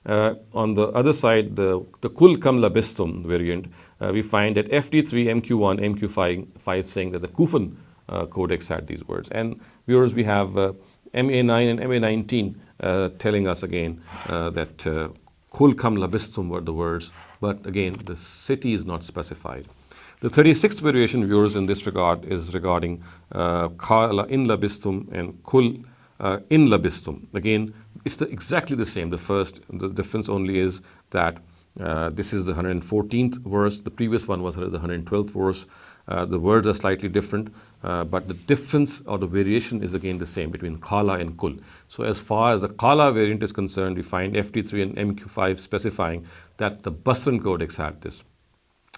On the other side, the Kul Kam Labistum variant, we find that FD3, MQ1, MQ5 saying that the Kufan Codex had these words. And viewers, we have MA9 and MA19 telling us again that Kul Kam Labistum were the words, but again, the city is not specified. The 36th variation, viewers, in this regard is regarding Qala in Labistum and Kul in Labistum. Again, it's exactly the same. The difference only is that this is the 114th verse. The previous one was the 112th verse. The words are slightly different, but the difference or the variation is again the same between Qala and Kul. So as far as the Qala variant is concerned, we find FD3 and MQ5 specifying that the Basran Codex had this,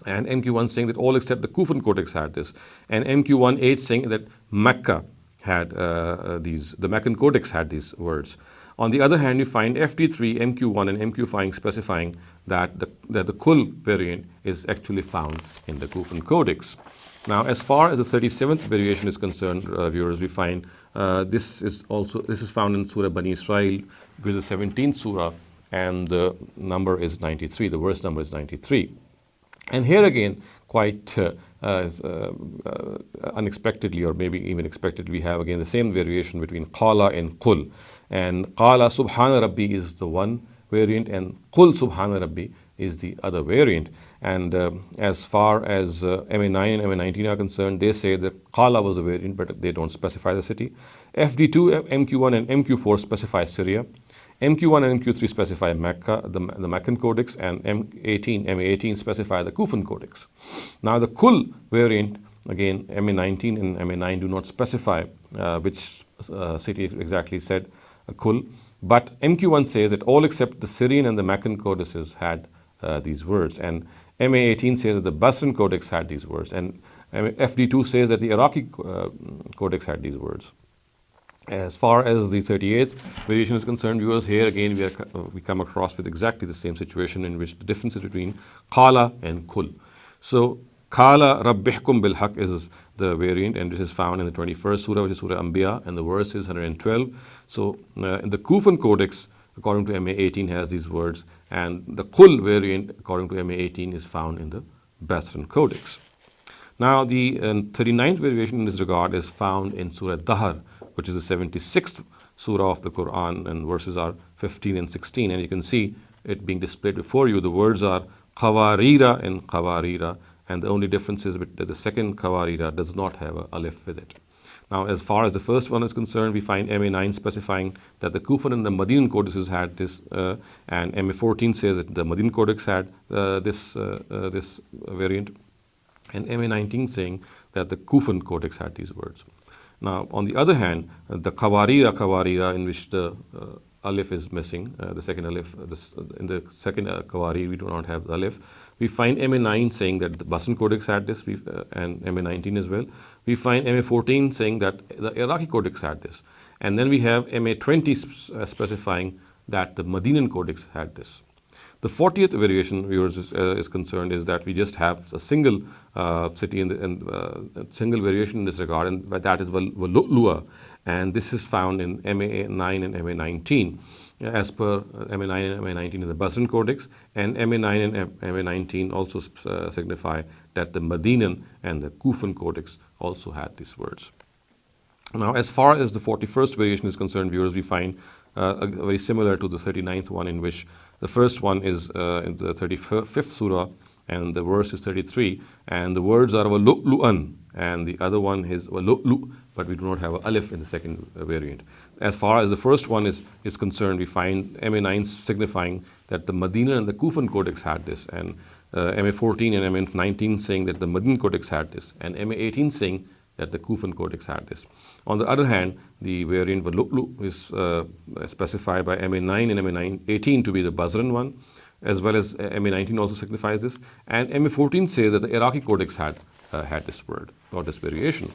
and MQ1 saying that all except the Kufan Codex had this, and MQ1H saying that Mecca had the Meccan Codex had these words. On the other hand, you find FD3, MQ1, and MQ5 specifying that the Kul variant is actually found in the Kufan Codex. Now, as far as the 37th variation is concerned, viewers, we find this is found in Surah Bani Israel, which is the 17th surah, and the number is 93. The verse number is 93. And here again, quite unexpectedly, or maybe even expected, we have again the same variation between Qala and Qul. And Qala Subhana Rabbi is the one variant, and Qul Subhana Rabbi is the other variant. And as far as MA9 and MA19 are concerned, they say that Qala was the variant, but they don't specify the city. FD2, MQ1, and MQ4 specify Syria. MQ1 and MQ3 specify Mecca, the Meccan Codex, and MA18 specify the Kufan Codex. Now the Kul variant, again, MA19 and MA9 do not specify which city exactly said Kul, but MQ1 says that all except the Syrian and the Meccan codices had these words, and MA18 says that the Basran Codex had these words, and FD2 says that the Iraqi Codex had these words. As far as the 38th variation is concerned, viewers, here again we come across with exactly the same situation in which the difference is between Qala and Kul. So Qala Rabbihkum bil Haq is the variant, and this is found in the 21st surah, which is Surah Anbiya, and the verse is 112. So in the Kufan Codex, according to MA18, has these words, and the Kul variant, according to MA18, is found in the Basran Codex. Now the 39th variation in this regard is found in Surah Dahar, which is the 76th surah of the Quran, and verses are 15 and 16. And you can see it being displayed before you. The words are qawarira and qawarira, and the only difference is that the second qawarira does not have a alif with it. Now, as far as the first one is concerned, we find MA9 specifying that the Kufan and the Medinan codices had this, and MA14 says that the Medinan codex had this variant, and MA19 saying that the Kufan codex had these words. Now, on the other hand, the Qawarira, in which the alif is missing, the second alif, in the second Qawari, we do not have the alif. We find MA9 saying that the Basran codex had this, and MA19 as well. We find MA14 saying that the Iraqi codex had this. And then we have MA20 specifying that the Medinan codex had this. The 40th variation, viewers, is concerned is that we just have a single city and single variation in this regard, and that is Lu'lu'a. And this is found in MA9 and MA19. As per MA9 and MA19 in the Basran Codex, and MA9 and MA19 also signify that the Medinan and the Kufan Codex also had these words. Now, as far as the 41st variation is concerned, viewers, we find very similar to the 39th one, in which the first one is in the 35th surah, and the verse is 33, and the words are lu'lu'an, and the other one is lu'lu', but we do not have an alif in the second variant. As far as the first one is concerned, we find MA9 signifying that the Medina and the Kufan Codex had this, and MA14 and MA19 saying that the Medinan Codex had this, and MA18 saying that the Kufan Codex had this. On the other hand, the variant Lu'lu is specified by MA9 and MA18 to be the Basran one, as well as MA19 also signifies this, and MA14 says that the Iraqi Codex had this word or this variation.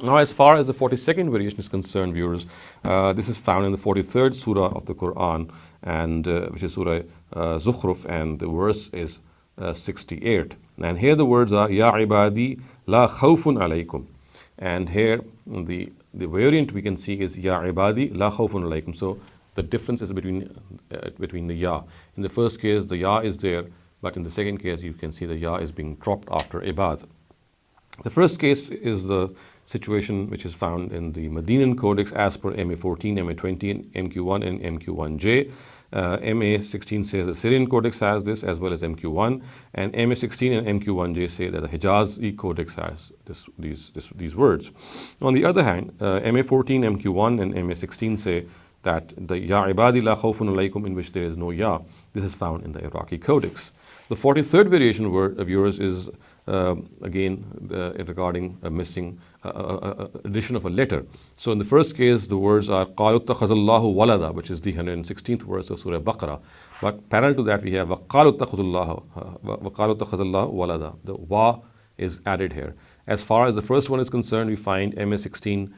Now, as far as the 42nd variation is concerned, viewers, this is found in the 43rd surah of the Quran, and which is Surah Zukhruf, and the verse is 68. And here the words are Ya ibadi la khawfun alaykum. And here the variant we can see is Ya ibadi la khawfun alaykum. So the difference is between the Ya. In the first case, the Ya is there, but in the second case, you can see the Ya is being dropped after ibad. The first case is the situation which is found in the Medinan Codex as per MA14, MA20, MQ1, and MQ1J. MA16 says the Syrian Codex has this, as well as MQ1, and MA16 and MQ1J say that the Hijazi Codex has these words. On the other hand, MA14, MQ1, and MA16 say that the Ya ibadi la khawfun alaykum, in which there is no Ya, this is found in the Iraqi Codex. The 43rd variation of yours is again regarding a missing addition of a letter. So in the first case, the words are قَالُوا اتَّخَذَ اللَّهُ وَلَدًا, which is the 116th verse of Surah Baqarah. But parallel to that, we have وَقَالُوا اتَّخَذَ اللَّهُ وَلَدًا. The wa is added here. As far as the first one is concerned, we find MA16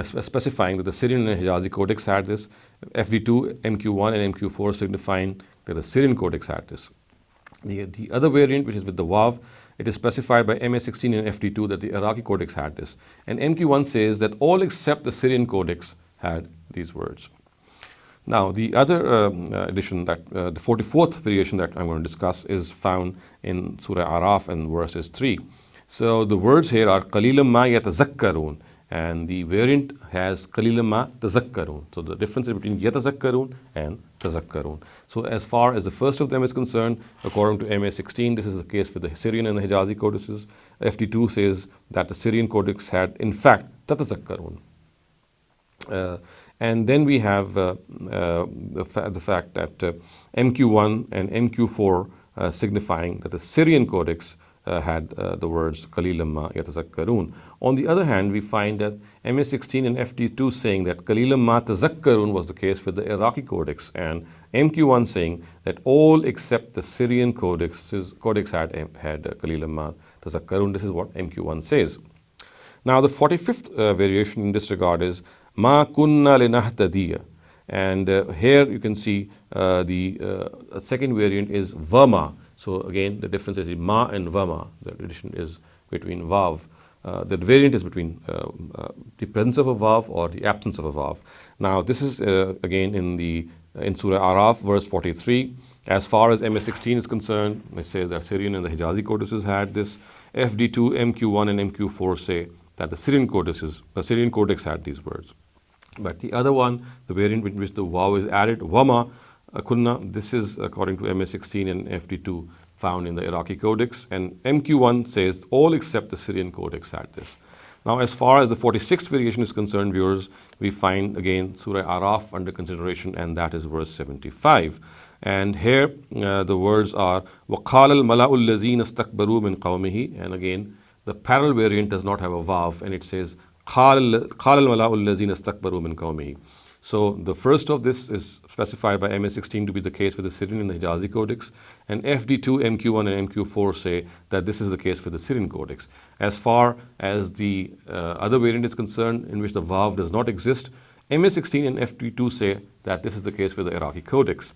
specifying that the Syrian and Hijazi Codex had this, FD2, MQ1, and MQ4 signifying that the Syrian Codex had this. The other variant, which is with the Wav, it is specified by MA16 and FD2 that the Iraqi Codex had this. And MQ1 says that all except the Syrian Codex had these words. Now, the other addition, that the 44th variation that I'm going to discuss, is found in Surah Araf and verses 3. So the words here are قَلِيلًا مَا يَتَذَكَّرُونَ, and the variant has قَلِيلًا مَا تَذَكَّرُونَ. So the difference is between يَتَذَكَّرُونَ and تَذَكَّرُونَ. So as far as the first of them is concerned, according to MA16, this is the case with the Syrian and the Hijazi codices. FD2 says that the Syrian codex had, in fact, تَتَذَكَّرُونَ. And then we have the fact that MQ1 and MQ4 signifying that the Syrian codex had the words قَلِيلًا مَا يَتَذَكَّرُونَ. On the other hand, we find that MA16 and FD2 saying that قَلِيلًا مَا تَذَكَّرُونَ was the case with the Iraqi codex, and MQ1 saying that all except the Syrian codex had قَلِيلًا مَا تَذَكَّرُونَ. This is what MQ1 says. Now, the 45th variation in this regard is مَا كُنَّا لِنَهْتَدِيَ. And here you can see the second variant is Vama. So again, the difference is in Ma and Vama. The addition is between Vav. The variant is between the presence of a Vav or the absence of a Vav. Now, this is again in Surah Araf, verse 43. As far as MA16 is concerned, it says that Syrian and the Hijazi codices had this. FD2, MQ1, and MQ4 say that the Syrian Codex had these words. But the other one, the variant in which the waw is added, wama kunna, this is according to MA16 and FD2 found in the Iraqi Codex, and MQ1 says all except the Syrian Codex had this. Now, as far as the 46th variation is concerned, viewers, we find again Surah Araf under consideration, and that is verse 75. And here the words are وَقَالَ الْمَلَأُ الَّذِينَ اسْتَكْبَرُوا مِنْ قَوْمِهِ, and again the parallel variant does not have a vav, and it says قَالَ الْمَلَأُ الَّذِينَ اسْتَكْبَرُوا مِنْ قَوْمِهِ. So the first of this is specified by MA16 to be the case with the Syrian and the Hijazi Codex, and FD2, MQ1 and MQ4 say that this is the case for the Syrian Codex. As far as the other variant is concerned, in which the vav does not exist, MA16 and FD2 say that this is the case for the Iraqi Codex,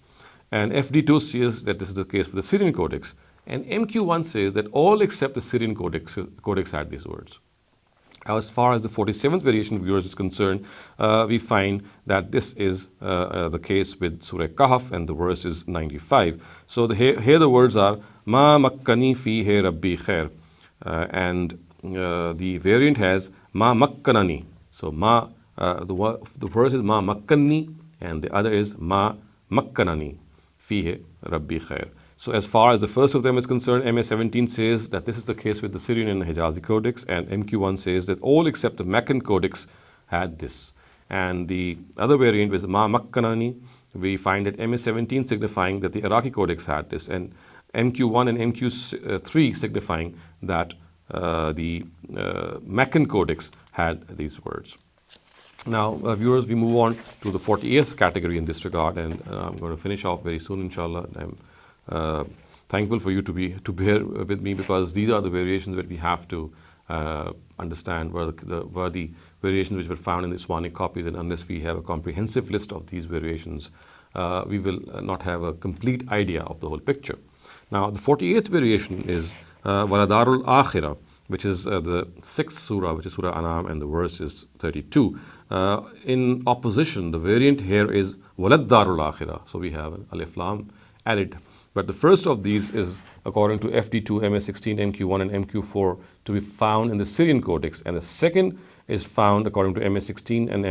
and FD2 says that this is the case for the Syrian Codex, and MQ1 says that all except the Syrian Codex had these words. As far as the 47th variation of viewers is concerned, we find that this is the case with Surah Kahf, and the verse is 95. So here the words are Ma makkani fihi rabbi khair, and the variant has Ma makkanani. So the verse is Ma makkani, and the other is Ma makkanani fihi rabbi khair. So as far as the first of them is concerned, MA17 says that this is the case with the Syrian and the Hijazi Codex, and MQ1 says that all except the Meccan Codex had this. And the other variant was Ma Makkanani, we find that MA17 signifying that the Iraqi Codex had this, and MQ1 and MQ3 signifying that the Meccan Codex had these words. Now, viewers, we move on to the 48th category in this regard, and I'm going to finish off very soon, inshallah. I'm thankful for you to bear with me, because these are the variations that we have to understand were the variations which were found in the Uthmanic copies, and unless we have a comprehensive list of these variations, we will not have a complete idea of the whole picture. Now, the 48th variation is Waladarul Akhirah, which is the 6th surah, which is Surah An'am, and the verse is 32. In opposition, the variant here is Waladdarul Akhirah. So we have an Alif Lam added. But the first of these is according to FD2, MA16, MQ1 and MQ4 to be found in the Syrian Codex, and the second is found according to MA16 and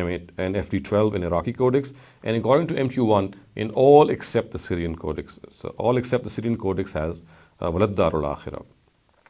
FD12 in Iraqi Codex, and according to MQ1 in all except the Syrian Codex. So all except the Syrian Codex has Walad Darul Akhirah.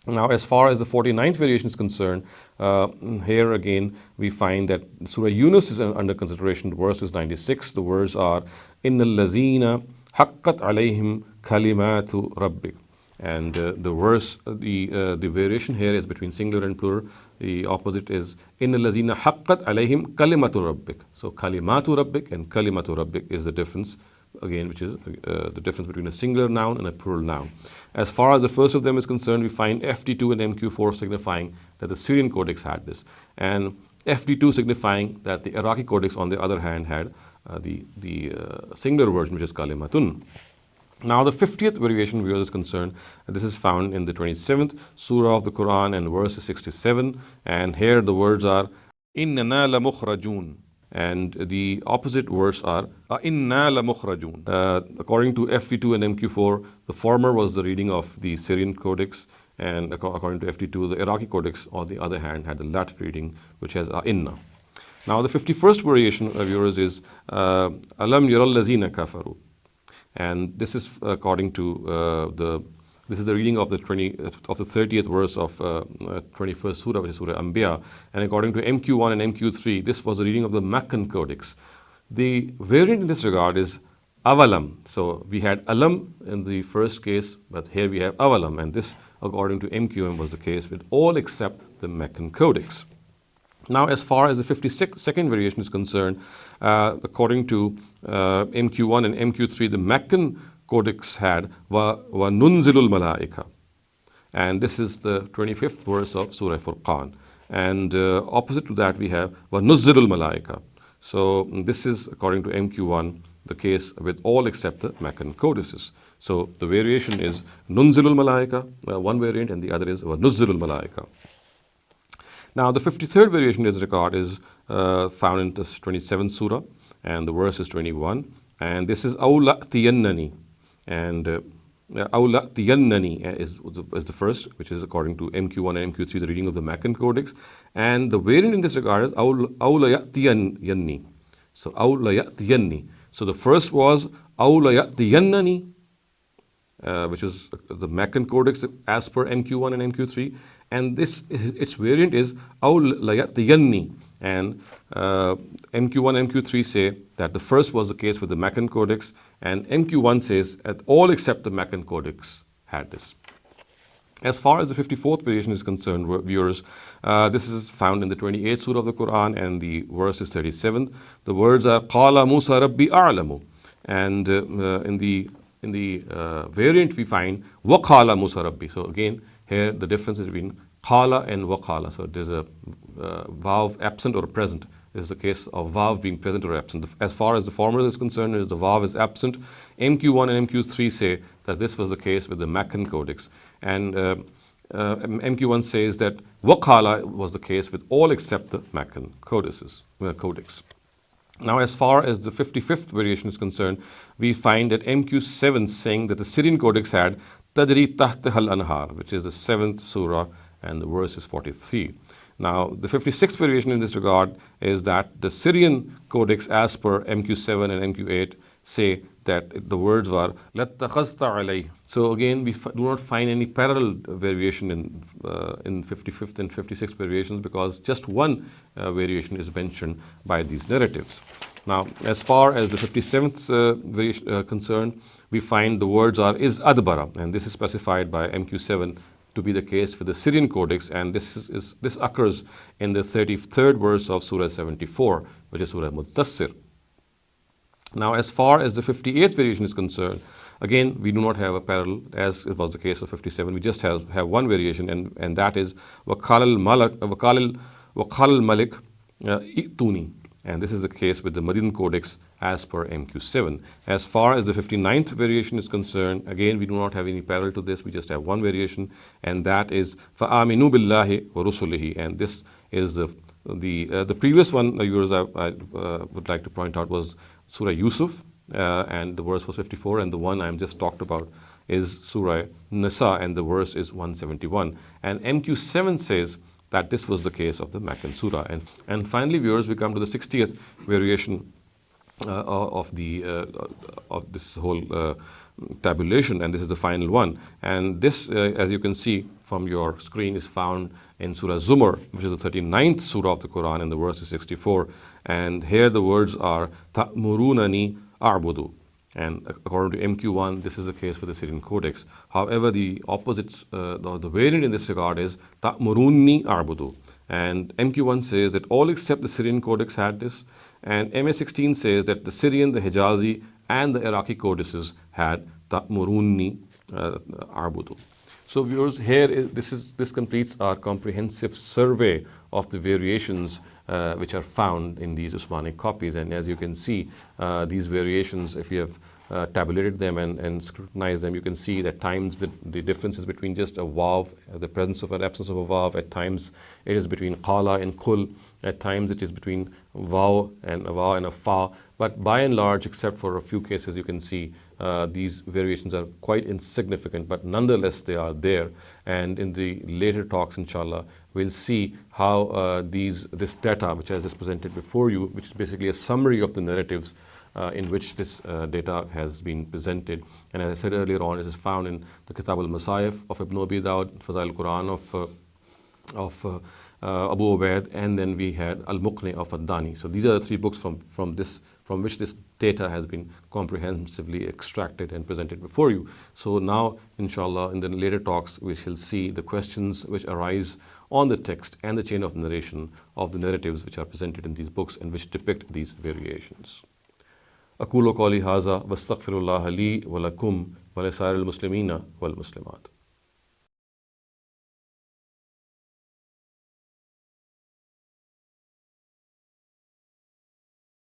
Now, as far as the 49th variation is concerned, here again we find that Surah Yunus is under consideration. The verse is 96. The words are Innal lazina haqqat alayhim kalimatu rabbik. And the verse, the variation here is between singular and plural. The opposite is Innal lazina haqqat alayhim kalimatu rabbik. So kalimatu rabbik and kalimatu rabbik is the difference, again, which is the difference between a singular noun and a plural noun. As far as the first of them is concerned, we find FD2 and MQ4 signifying that the Syrian Codex had this, and FD2 signifying that the Iraqi Codex, on the other hand, had the singular version, which is Kalimatun. Now, the 50th variation where is concerned, this is found in the 27th surah of the Qur'an, and verse is 67, and here the words are Innana la mukhrajun. And the opposite words are Inna la mukhrajun. According to FD2 and MQ4, the former was the reading of the Syrian Codex, and according to FD2, the Iraqi Codex, on the other hand, had the latter reading, which has Inna. Now, the 51st variation of yours is Alam yaral lazina kafaru, and this is according to this is the reading of the 30th verse of 21st surah, which is Surah Anbiya. And according to MQ1 and MQ3, this was the reading of the Meccan Codex. The variant in this regard is Avalam. So we had Alam in the first case, but here we have Avalam. And this, according to MQM, was the case with all except the Meccan Codex. Now, as far as the 52nd variation is concerned, according to MQ1 and MQ3, the Meccan Codex had wa nunzilul malaika, and this is the 25th verse of Surah Furqan, and opposite to that we have wa nuzzilul malaika. So this is according to MQ1 the case with all except the Meccan codices. So the variation is nunzilul malaika, one variant, and the other is wa nuzzilul malaika. Now, the 53rd variation in this regard is found in the 27th surah, and the verse is 21, and this is awla tiyannani. And Awlatiyannani is the first, which is according to MQ1 and MQ3, the reading of the Maccan Codex. And the variant in this regard is Awlayatiyanni. So Awlayatiyanni. So the first was Awlayatiyannani, which is the Maccan Codex as per MQ1 and MQ3. And this its variant is Awlayatiyanni. And MQ1 and MQ3 say that the first was the case with the Maccan Codex, and MQ1 says that all except the Maccan Codex had this. As far as the 54th variation is concerned, viewers, this is found in the 28th surah of the Quran, and the verse is 37. The words are Qala Musa Rabbi A'lamu, and in the variant we find Waqala Musa Rabbi. So again, here the difference is between Qala and Waqala. So there's a vav absent or present. This is the case of vav being present or absent. As far as the formula is concerned, the vav is absent. MQ1 and MQ3 say that this was the case with the Maccan Codex. And MQ1 says that Waqala was the case with all except the Maccan Codex. Now, as far as the 55th variation is concerned, we find that MQ7 saying that the Syrian Codex had Tadri Tahtahal Anhar, which is the 7th surah, and the verse is 43. Now, the 56th variation in this regard is that the Syrian Codex, as per MQ7 and MQ8, say that the words were لَتَّخَذْتَ عَلَيْهِ. So again, we do not find any parallel variation in 55th and 56th variations, because just one variation is mentioned by these narratives. Now, as far as the 57th variation concerned, we find the words are is adbara, and this is specified by MQ7 to be the case for the Syrian Codex, and this occurs in the 33rd verse of Surah 74, which is Surah Mudaththir. Now, as far as the 58th variation is concerned, again, we do not have a parallel, as it was the case of 57. We just have one variation, and that is Waqal Malik I'tuni. And this is the case with the Medinan Codex as per MQ7. As far as the 59th variation is concerned, again, we do not have any parallel to this. We just have one variation, and that is فَآمِنُوا بِاللَّهِ وَرُسُلِهِ. And this is the previous one, viewers, I would like to point out, was Surah Yusuf, and the verse was 54, and the one I'm just talked about is Surah Nisa, and the verse is 171. And MQ7 says that this was the case of the Maccan Surah. And finally, viewers, we come to the 60th variation of this whole tabulation, and this is the final one. And this, as you can see from your screen, is found in Surah Zumar, which is the 39th surah of the Quran, and the verse is 64. And here the words are Ta'murunani a'budu. And according to MQ1, this is the case for the Syrian Codex. However, the opposite, the variant in this regard is Ta'murunni a'budu. And MQ1 says that all except the Syrian Codex had this. And MA16 says that the Syrian, the Hijazi, and the Iraqi codices had Ta'murunni a'budu. So viewers, here this completes our comprehensive survey of the variations which are found in these Uthmanic copies. And as you can see, these variations, if you have tabulated them and scrutinized them, you can see that at times the differences between just a vav, the presence of an absence of a vav, at times it is between qala and kul, at times it is between vav and a fa. But by and large, except for a few cases, you can see these variations are quite insignificant, but nonetheless they are there. And in the later talks, inshallah, we'll see how this data, which I just presented before you, which is basically a summary of the narratives in which this data has been presented. And as I said earlier on, it is found in the Kitab al-Masayif of Ibn Abi Dawud, Fazail al-Quran of Abu Ubaid, and then we had Al-Muqni of Ad-Dani. So these are the three books from which this data has been comprehensively extracted and presented before you. So now, inshallah, in the later talks, we shall see the questions which arise on the text and the chain of narration of the narratives which are presented in these books and which depict these variations. أقول قولي هذا واستغفر الله لي ولكم ولسائر المسلمين والمسلمات.